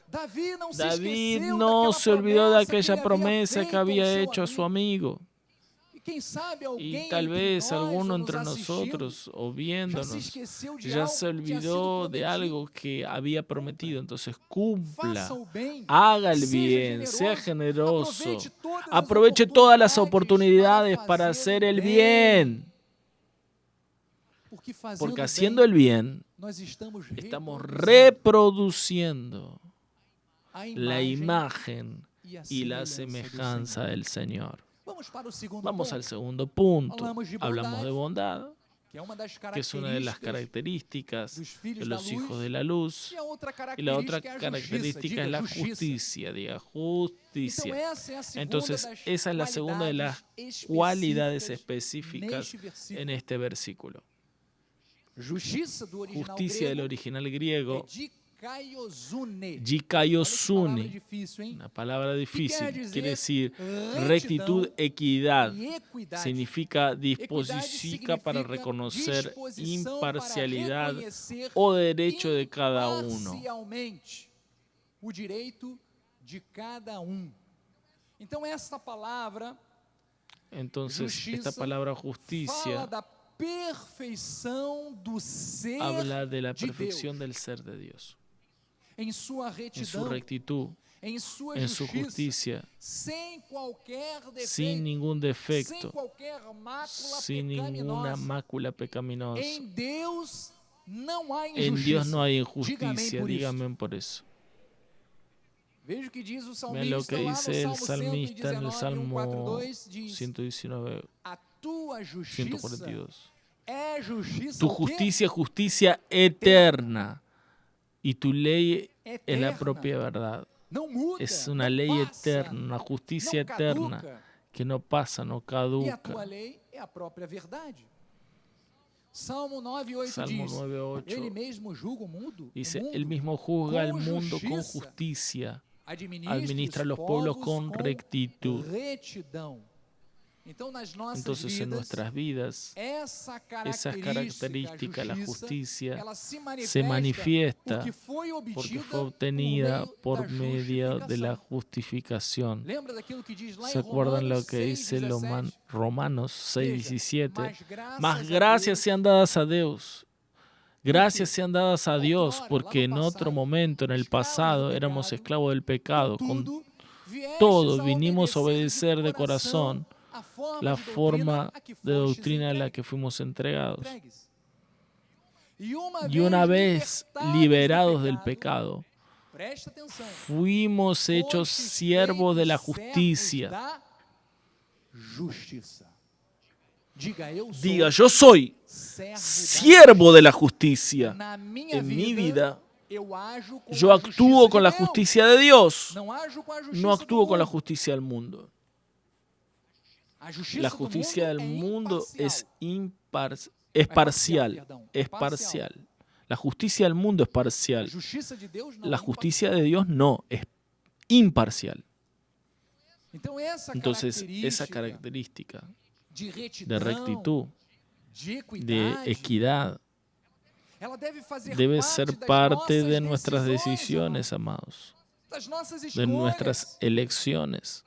David no se olvidó de aquella promesa que había hecho a su amigo. Y tal vez alguno entre nosotros o viéndonos ya se olvidó de algo que había prometido. Entonces cumpla, haga el bien, sea generoso, aproveche todas las oportunidades para hacer el bien. Porque haciendo el bien estamos reproduciendo la imagen y la semejanza del Señor. Vamos al segundo punto. Hablamos de bondad, que es una de las características de los hijos de la luz. Y la otra característica es la justicia. Diga justicia. Entonces, esa es la segunda de las cualidades específicas en este versículo. Justicia del original griego, Dikaiosune, una palabra difícil, quiere decir rectitud, equidad, significa disposición para reconocer imparcialidad o derecho de cada uno. Entonces, esta palabra justicia habla de la perfección del ser de Dios, en su rectitud, en su justicia, sin ningún defecto, sin ninguna mácula pecaminosa. En Dios no hay injusticia, díganme por eso. Vean lo que dice el salmista en el Salmo 119, 142. Tu justicia es justicia eterna y tu ley es la propia verdad. Es una ley eterna, una justicia eterna que no pasa, no caduca. Salmo 9:8 dice, Él mismo juzga al mundo con justicia, administra a los pueblos con rectitud. Entonces en nuestras vidas, esa característica, la justicia, se manifiesta porque fue obtenida por medio de la justificación. ¿Se acuerdan lo que dice Romanos 6:17? Más gracias sean dadas a Dios. Gracias sean dadas a Dios porque en otro momento, en el pasado, éramos esclavos del pecado. Con todo vinimos a obedecer de corazón la forma de doctrina a la que fuimos entregados. Y una vez liberados del pecado, fuimos hechos siervos de la justicia. Diga, yo soy siervo de la justicia. En mi vida, yo actúo con la justicia de Dios, no actúo con la justicia del mundo. La justicia del mundo es parcial. La justicia del mundo es parcial. La justicia de Dios no, es imparcial. Entonces, esa característica de rectitud, de equidad, debe ser parte de nuestras decisiones, amados, de nuestras elecciones,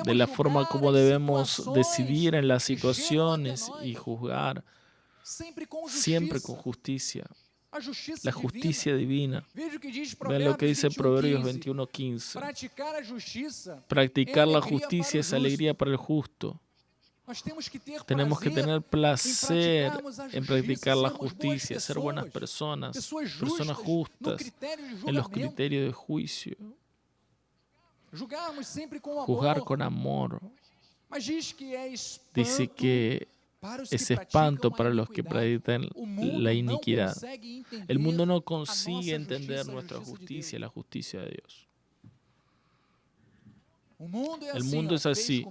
de la forma como debemos decidir en las situaciones y juzgar, siempre con justicia. La justicia divina. Vean lo que dice Proverbios 21:15. Practicar la justicia es alegría para el justo. Tenemos que tener placer en practicar la justicia, ser buenas personas, personas justas en los criterios de juicio. Juzgar con amor. Dice que es espanto para los que practican la iniquidad. El mundo no consigue entender nuestra justicia, la justicia de Dios. El mundo es así.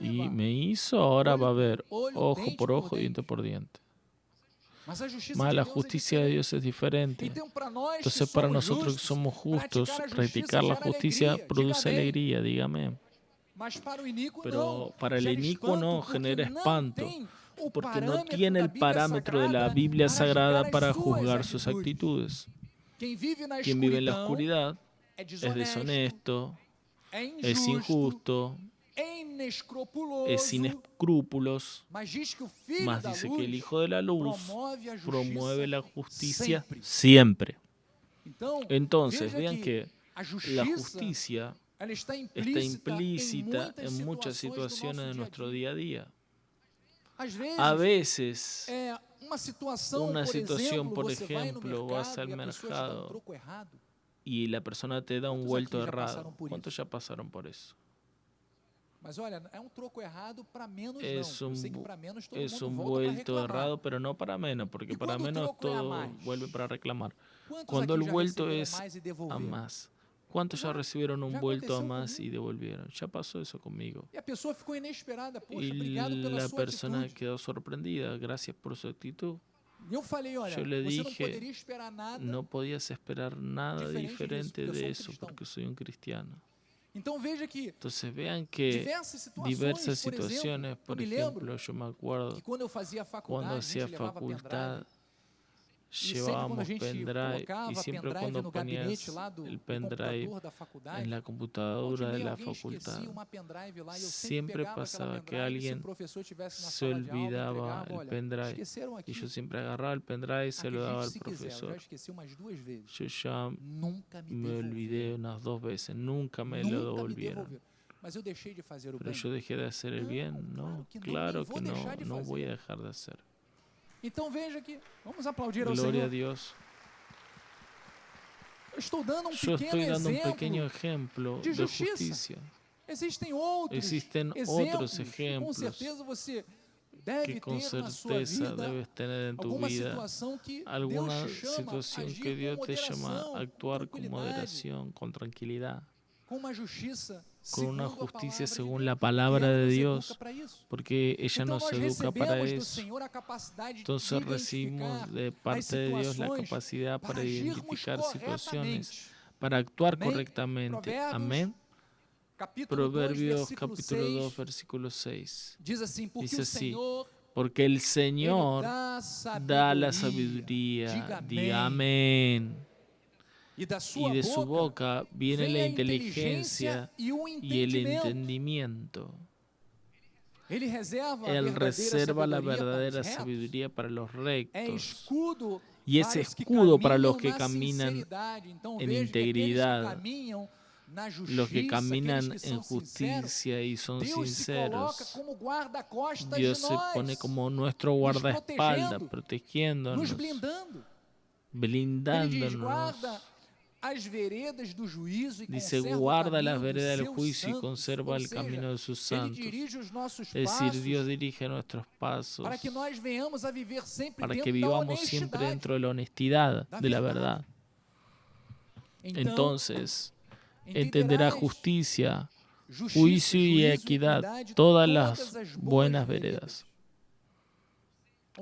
Y me hizo, ahora va a haber ojo por ojo, diente por diente. Mas la justicia de Dios es diferente. Entonces para nosotros que somos justos, practicar la justicia produce alegría, dígame. Pero para el inicuo no, genera espanto, porque no tiene el parámetro de la Biblia Sagrada para juzgar sus actitudes. Quien vive en la oscuridad es deshonesto, es injusto, es sin escrúpulos, mas dice que el Hijo de la Luz promueve la justicia siempre. Entonces, vean que la justicia está implícita en muchas situaciones de nuestro día a día. A veces, una situación, por ejemplo, vas al mercado y la persona te da un vuelto errado. ¿Cuántos ya pasaron por eso? Es un vuelto errado, pero no para menos, porque para menos todo vuelve para reclamar. Cuando el vuelto es a más, ¿cuántos ya recibieron un vuelto a más y devolvieron? Ya pasó eso conmigo. Y la persona quedó sorprendida, gracias por su actitud. Yo le dije, no podías esperar nada diferente de eso porque soy un cristiano. Entonces vean que diversas situaciones, por ejemplo, yo me acuerdo cuando hacía facultad, llevábamos pendrive y siempre cuando ponías el pendrive en la computadora de la facultad, siempre pasaba que alguien se olvidaba el pendrive y yo siempre agarraba el pendrive y se lo daba al profesor. Yo ya me olvidé unas 2 veces, nunca me lo devolvieron. Pero yo dejé de hacer el bien, no, claro que no voy a dejar de hacer. Gloria a Dios. Yo estoy dando un pequeño ejemplo de justicia. Existen otros ejemplos que con certeza debes tener en tu vida. Alguna situación que Dios te llama a actuar con moderación, con tranquilidad, con una justicia según la palabra de Dios, porque ella nos educa para eso. Entonces recibimos de parte de Dios la capacidad para identificar situaciones, para actuar correctamente. Amén. Proverbios capítulo 2, versículo 6. Dice así: porque el Señor da la sabiduría. Diga amén. Y de su boca viene la inteligencia y el entendimiento. Él reserva la verdadera sabiduría para los rectos y es escudo para los que caminan en integridad, los que caminan en justicia y son sinceros. Dios se pone como nuestro guardaespaldas, protegiéndonos, blindándonos. Dice, guarda las veredas del juicio y conserva el camino de sus santos. Es decir, Dios dirige nuestros pasos para que vivamos siempre dentro de la honestidad, de la verdad. Entonces, entenderá justicia, juicio y equidad, todas las buenas veredas.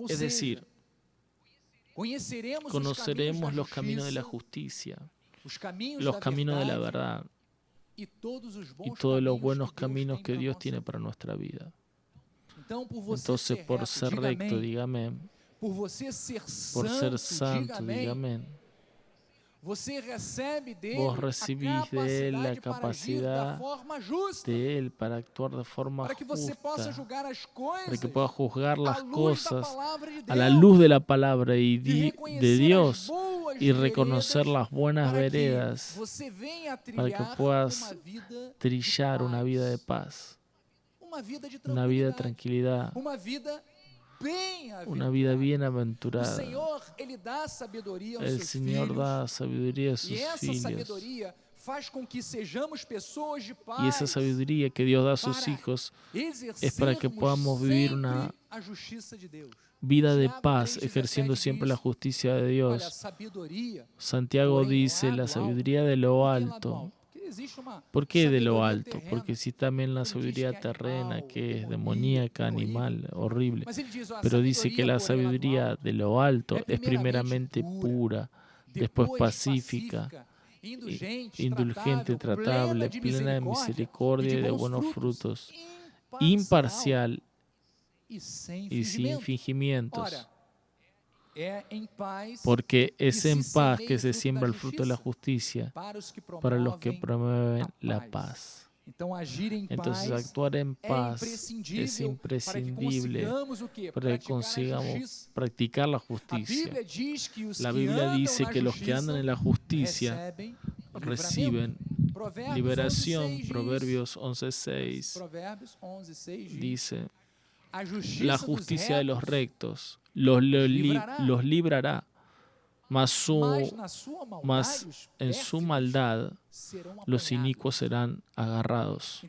Es decir, conoceremos los caminos de la justicia, los caminos de la verdad y todos los buenos caminos que Dios tiene para nuestra vida. Entonces, por ser recto, dígame, por ser santo, dígame, vos recibís de Él la capacidad de Él para actuar de forma justa, para que puedas juzgar las cosas a la luz de la palabra y de Dios y reconocer las buenas veredas para que puedas trillar una vida de paz, una vida de tranquilidad, una vida bienaventurada. El Señor da sabiduría a sus hijos. Y esa sabiduría que Dios da a sus hijos es para que podamos vivir una vida de paz, ejerciendo siempre la justicia de Dios. Santiago dice, la sabiduría de lo alto. ¿Por qué de lo alto? Porque existe también la sabiduría terrena, que es demoníaca, animal, horrible. Pero dice que la sabiduría de lo alto es primeramente pura, después pacífica, indulgente, tratable, plena de misericordia y de buenos frutos, imparcial y sin fingimientos. Porque es en paz que se siembra el fruto de la justicia para los que promueven la paz. Entonces, actuar en paz es imprescindible para que consigamos practicar la justicia. La Biblia dice que los que andan en la justicia reciben liberación. Proverbios 11:6 dice, la justicia de los rectos los librará, mas en su maldad los inicuos serán agarrados.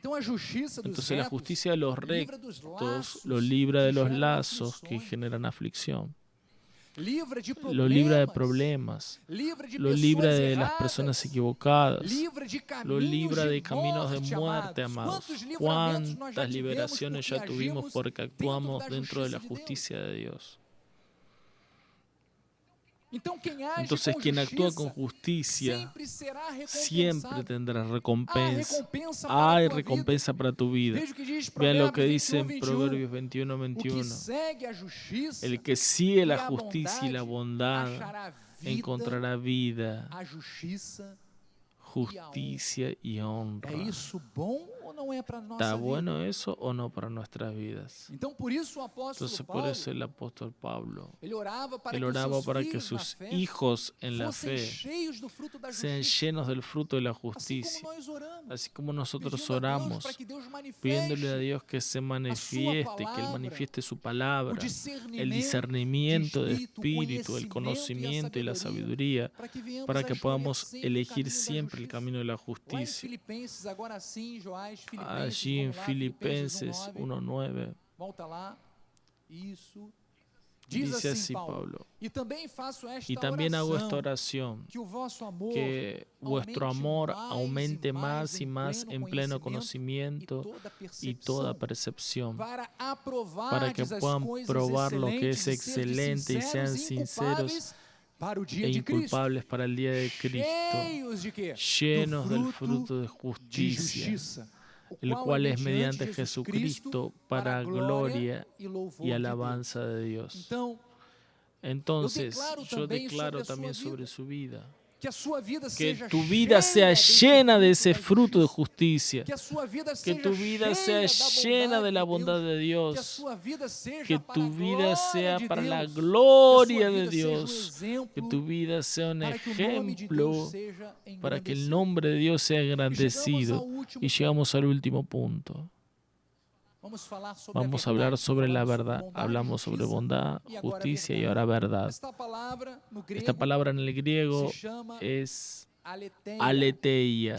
Entonces la justicia de los rectos los libra de los lazos que generan aflicción, lo libra de problemas, lo libra de las personas equivocadas, lo libra de caminos de muerte, amados. ¿Cuántas liberaciones ya tuvimos porque actuamos dentro de la justicia de Dios? Entonces quien actúa con justicia siempre tendrá recompensa. Hay recompensa para tu vida. Vean lo que dice en Proverbios 21:21. El que sigue la justicia y la bondad encontrará vida, justicia y honra. ¿Está bueno eso o no para nuestras vidas? Entonces por eso el apóstol Pablo, él oraba para que sus hijos en la fe sean llenos del fruto de la justicia. Así como nosotros oramos, pidiéndole a Dios que se manifieste, que Él manifieste su palabra, el discernimiento de espíritu, el conocimiento y la sabiduría, para que podamos elegir siempre el camino de la justicia. Allí en Filipenses 1:9 dice así Pablo: y también hago esta oración, que vuestro amor aumente más y más en pleno conocimiento y toda percepción, para que puedan probar lo que es excelente y sean sinceros e inculpables para el día de Cristo, llenos del fruto de justicia, el cual es mediante Jesucristo para gloria y alabanza de Dios. Entonces, yo declaro también sobre su vida que tu vida sea llena de ese fruto de justicia, que tu vida sea llena de la bondad de Dios, que tu vida sea para la gloria de Dios, que tu vida sea un ejemplo para que el nombre de Dios sea engrandecido. Y llegamos al último punto. Vamos a hablar sobre la verdad. Hablamos sobre bondad, justicia y ahora verdad. Esta palabra en el griego es aletheia,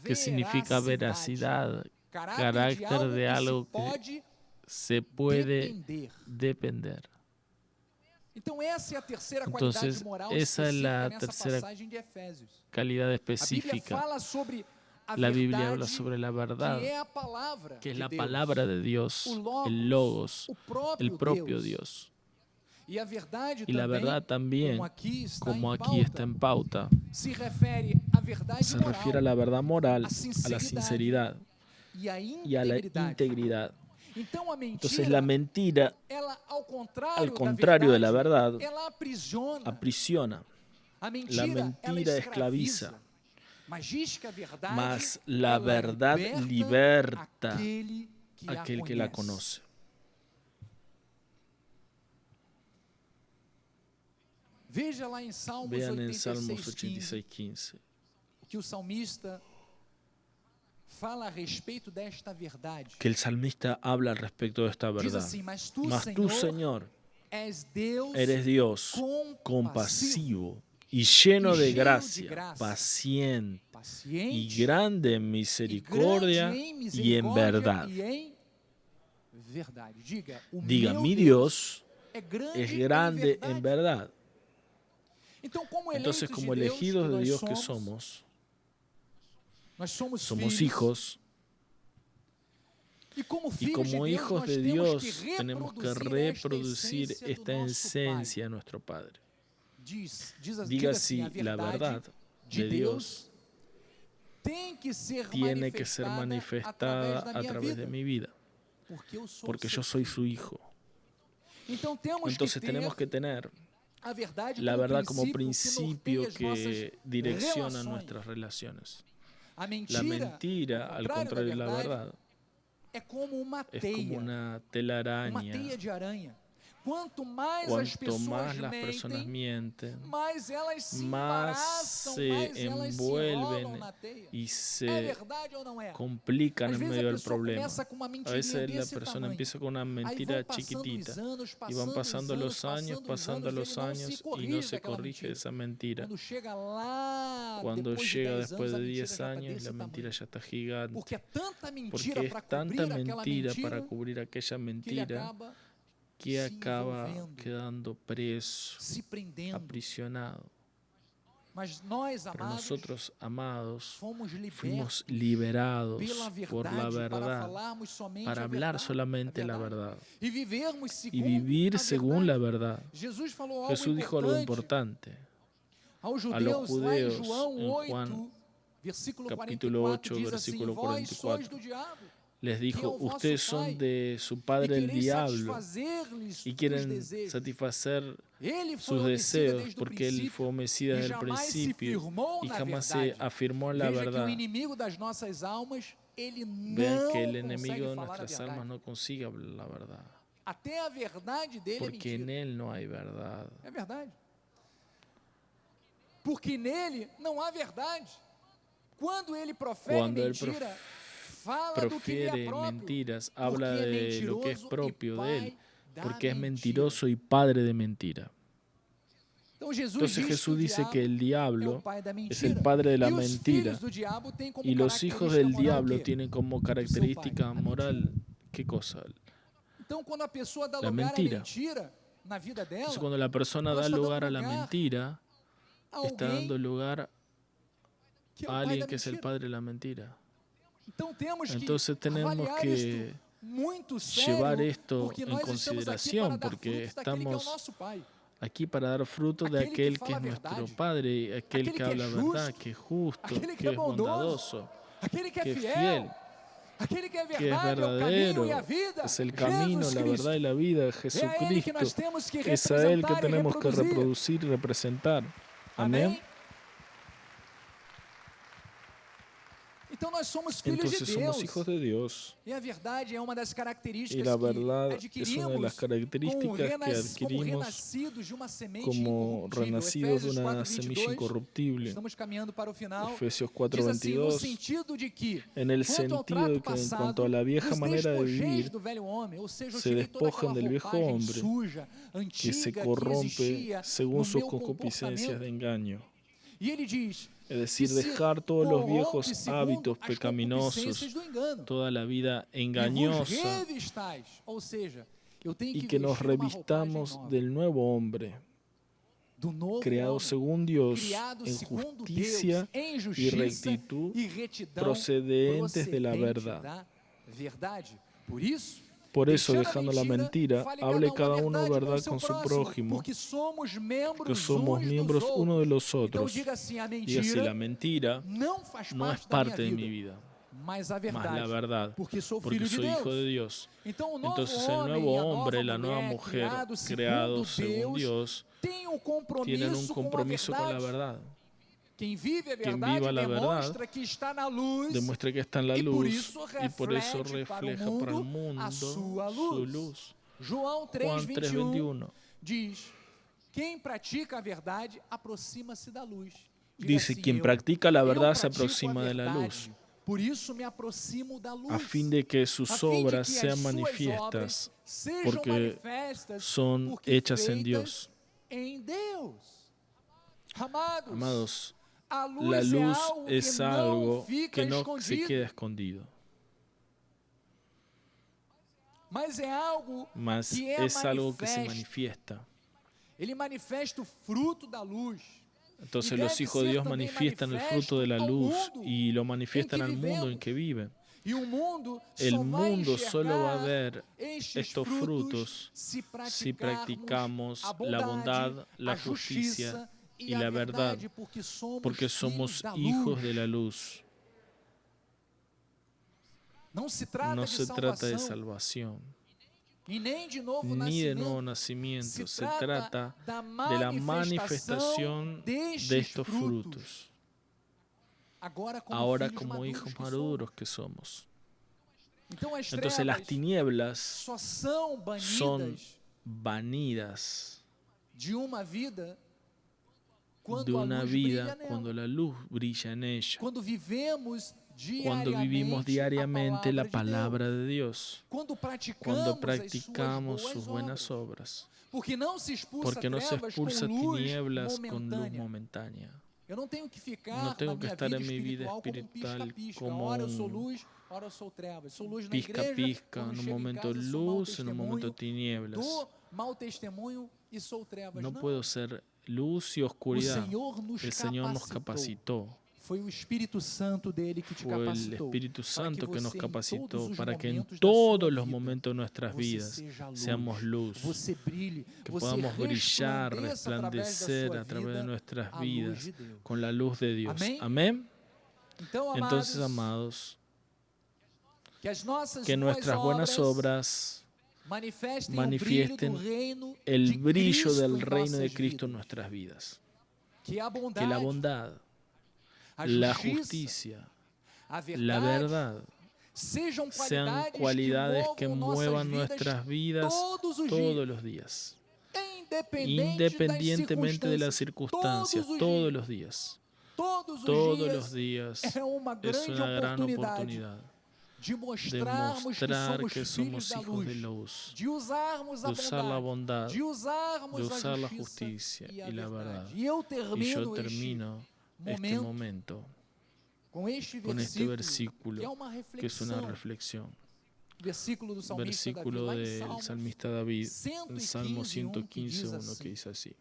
que significa veracidad, carácter de algo que se puede depender. Entonces, esa es la tercera calidad específica. La Biblia habla sobre la verdad, que es la palabra de Dios, el Logos, el propio Dios. Y la verdad también, como aquí está en pauta, se refiere a la verdad moral, a la sinceridad y a la integridad. Entonces la mentira, al contrario de la verdad, aprisiona. La mentira esclaviza. Mas la verdad liberta a aquel que la conoce. Vean en Salmos 86:15 que el salmista habla al respecto de esta verdad. Mas tú, Señor, eres Dios compasivo y lleno de gracia, paciente y grande en misericordia y en verdad. Diga, mi Dios es grande en verdad. Entonces, como elegidos de Dios que somos hijos. Y como hijos de Dios tenemos que reproducir esta esencia de nuestro Padre. Diga si la verdad de Dios tiene que ser manifestada a través de mi vida, porque yo soy su hijo. Entonces tenemos que tener la verdad como principio que direcciona nuestras relaciones. La mentira, al contrario de la verdad, es como una telaraña. Cuanto más las personas mienten, más se envuelven y se complican en medio del problema. A veces la persona empieza con una mentira chiquitita y van pasando los años y no se corrige esa mentira. Cuando llega después de 10 años, la mentira ya está gigante. Porque es tanta mentira para cubrir aquella mentira que acaba quedando preso, aprisionado. Pero nosotros, amados, fuimos liberados por la verdad para hablar solamente la verdad y vivir según la verdad. Jesús dijo algo importante a los judíos en Juan capítulo 8, versículo 44. Les dijo, ustedes son de su padre el diablo y quieren satisfacer sus deseos porque él fue homicida desde el principio y jamás se afirmó en la verdad. Vean que el enemigo de nuestras almas no consigue hablar la verdad porque en él no hay verdad. Porque nele não há verdade. Quando ele profere mentira, profiere mentiras, habla de lo que es propio de él, porque es mentiroso y padre de mentira. Entonces Jesús dice que el diablo es el padre de la mentira y los hijos del diablo tienen como característica moral, ¿qué cosa? La mentira. Entonces cuando la persona da lugar a la mentira, está dando lugar a alguien que es el padre de la mentira. Entonces tenemos que llevar esto en consideración porque estamos aquí para dar fruto de aquel que es nuestro Padre, aquel que habla verdad, que es justo, que es bondadoso, que es fiel, que es verdadero, es el camino, la verdad y la vida, Jesucristo. Es a Él que tenemos que reproducir y representar. Amén. Entonces somos hijos de Dios. Y la verdad es una de las características que adquirimos como renacidos de una semilla incorruptible. Efesios 4:22. En el sentido de que en cuanto a la vieja manera de vivir, se despojan del viejo hombre que se corrompe según sus concupiscencias de engaño. Es decir, dejar todos los viejos hábitos pecaminosos, toda la vida engañosa, y que nos revistamos del nuevo hombre, creado según Dios, en justicia y rectitud, procedentes de la verdad. Por eso, dejando la mentira, hable cada uno verdad con su prójimo, que somos miembros uno de los otros. Diga así, la mentira no es parte de mi vida, más la verdad, porque soy hijo de Dios. Entonces el nuevo hombre, la nueva mujer, creados según Dios, tienen un compromiso con la verdad. Quien viva la verdad demuestra que está en la luz y por eso refleja para el mundo su luz. Juan 3:21 dice, quien practica la verdad se aproxima de la luz, a fin de que sus obras sean manifiestas, porque son hechas en Dios. Amados, la luz es algo que no se queda escondido, mas es algo que se manifiesta. Entonces los hijos de Dios manifiestan el fruto de la luz y lo manifiestan al mundo en que viven. El mundo solo va a ver estos frutos si practicamos la bondad, la justicia y la verdad, porque somos hijos de la luz. No se trata de salvación, ni de nuevo nacimiento. Se trata de la manifestación de estos frutos. Ahora como hijos maduros que somos. Entonces las tinieblas son banidas de una vida cuando la luz brilla en ella, cuando vivimos diariamente la palabra de Dios, cuando practicamos sus buenas obras, porque no se expulsa tinieblas con luz momentánea. No tengo que estar en mi vida espiritual como un pisca-pisca, en un momento luz, en un momento tinieblas. No puedo ser luz y oscuridad. El Señor nos capacitó. Fue el Espíritu Santo que nos capacitó para que en todos los momentos de nuestras vidas seamos luz, que podamos brillar, resplandecer a través de nuestras vidas con la luz de Dios. Amén. Entonces, amados, que nuestras buenas obras manifiesten el brillo del reino de Cristo en nuestras vidas. Que la bondad, la justicia, la verdad sean cualidades que muevan nuestras vidas todos los días, independientemente de las circunstancias, todos los días. Todos los días es una gran oportunidad de mostrar que somos hijos de luz, de usar la bondad, de usar la justicia y la verdad. Y yo termino este momento con este versículo que es una reflexión. Versículo del salmista David, el Salmo 115:1, que dice así.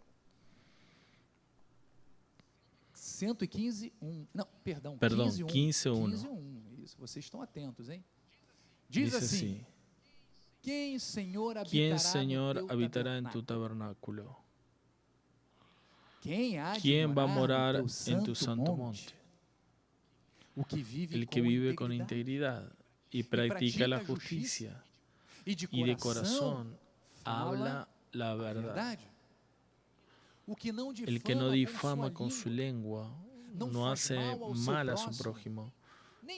15:1. Isso, vocês estão atentos, hein? Diz assim: ¿Quién, Señor, habitará en tu tabernáculo? ¿Quién va a morar en tu santo monte? El que vive con integridad y practica la justicia y de corazón habla la verdad. El que no difama con su lengua, no hace mal a su prójimo,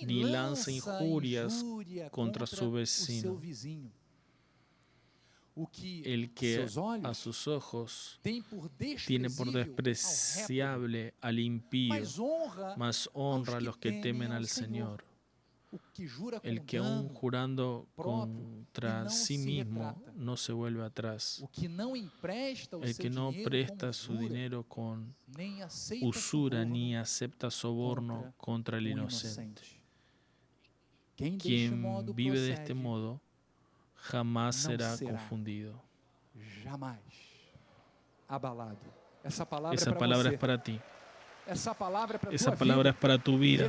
ni lanza injurias contra su vecino. El que a sus ojos tiene por despreciable al impío, mas honra a los que temen al Señor. El que aún jurando contra sí mismo no se vuelve atrás. El que no presta su dinero con usura ni acepta soborno contra el inocente. Quien vive de este modo jamás será confundido. Esa palabra es para ti. Esa palabra es para tu vida.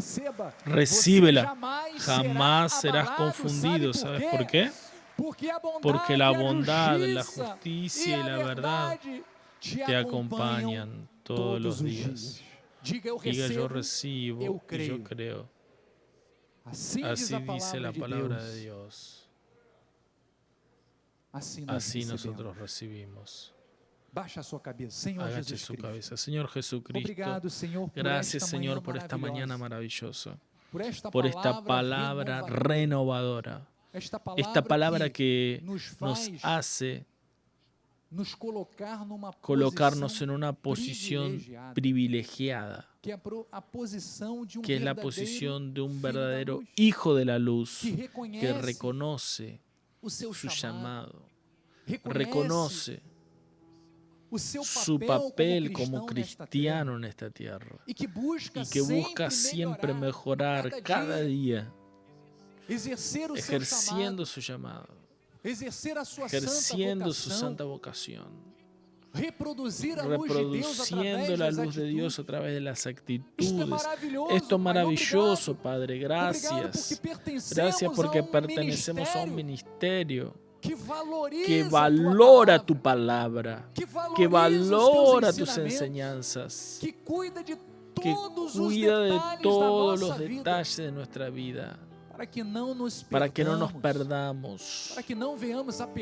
Recíbela. Jamás serás confundido. ¿Sabes por qué? Porque la bondad, la justicia y la verdad te acompañan todos los días. Diga: yo recibo y yo creo. Así dice la palabra de Dios. Así nosotros recibimos. Agache su cabeza. Señor Jesucristo, gracias, Señor, por esta mañana maravillosa, por esta palabra renovadora, esta palabra que nos hace colocarnos en una posición privilegiada, que es la posición de un verdadero hijo de la luz, que reconoce su llamado, reconoce su papel como cristiano en esta tierra y que busca siempre mejorar cada día, ejerciendo su llamado, ejerciendo su santa vocación, reproduciendo la luz de Dios a través de las actitudes. Esto es maravilloso, Padre. Gracias. Gracias porque pertenecemos a un ministerio que valora tu palabra, que valora tus enseñanzas, que cuida de todos los detalles de nuestra vida, para que no nos perdamos, para que no vengamos a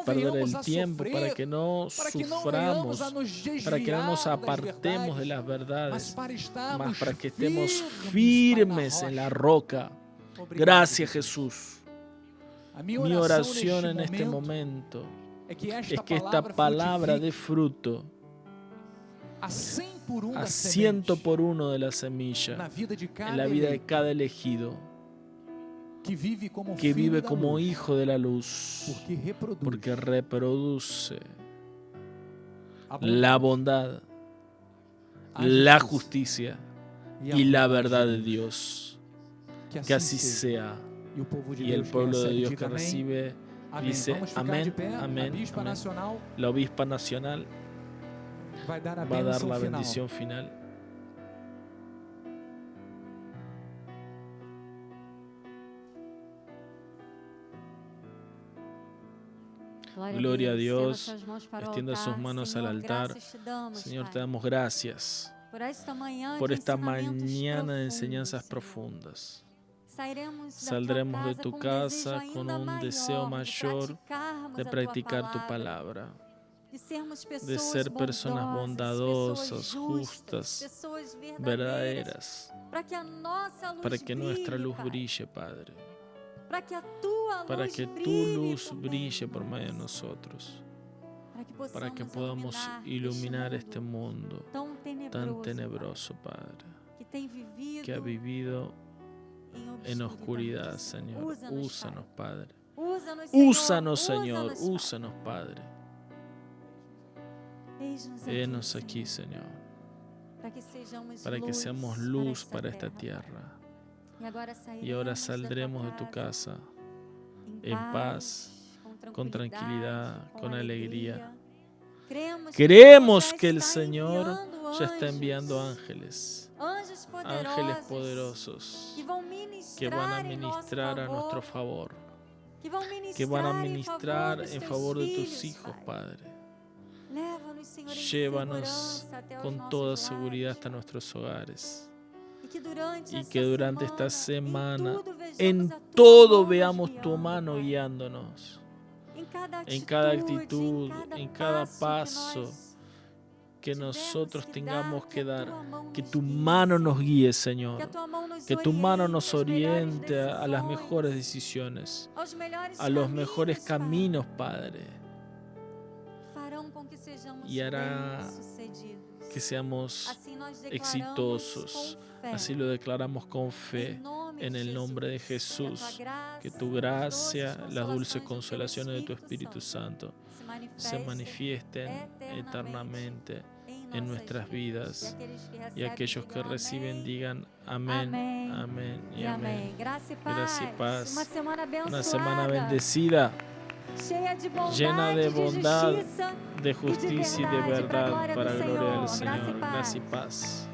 perder el tiempo, para que no suframos, para que no nos apartemos de las verdades, mas para que estemos firmes en la roca. Gracias, Jesús. Mi oración en este momento es que esta palabra dé fruto a 100 por 1 de la semilla en la vida de cada elegido que vive como hijo de la luz, porque reproduce la bondad, la justicia y la verdad de Dios. Que así sea. Y el pueblo de Dios que recibe dice amén, amén, amén. La obispa nacional va a dar la bendición final. Gloria a Dios. Extienda sus manos al altar. Señor, te damos gracias por esta mañana de enseñanzas profundas. Saldremos de tu casa con un deseo mayor de practicar tu palabra, de ser personas bondadosas, justas, verdaderas, para que nuestra luz brille, Padre, para que tu luz brille por medio de nosotros, para que podamos iluminar este mundo tan tenebroso, Padre, que ha vivido en oscuridad, Señor. Úsanos, Padre. Úsanos, Señor. Úsanos, Padre. Henos aquí, Señor, para que seamos luz para esta tierra. Y ahora saldremos de tu casa en paz, con tranquilidad, con alegría. Creemos que el Señor ya está enviando ángeles, ángeles poderosos, que van a ministrar a nuestro favor, que van a ministrar en favor de tus hijos, Padre. Llévanos con toda seguridad hasta nuestros hogares. Y que durante esta semana en todo veamos tu mano guiándonos, en cada actitud, en cada paso que nosotros tengamos que dar. Que tu mano nos guíe, Señor, que tu mano nos oriente a las mejores decisiones, a los mejores caminos, Padre, y hará que seamos exitosos. Así lo declaramos con fe en el nombre de Jesús. Que tu gracia, las dulces consolaciones de tu Espíritu Santo se manifiesten eternamente en nuestras vidas. Y aquellos que reciben digan amén, amén y amén. Gracia y paz. Una semana bendecida, llena de bondad, de justicia y de verdad, para la gloria del Señor. Gracia y paz.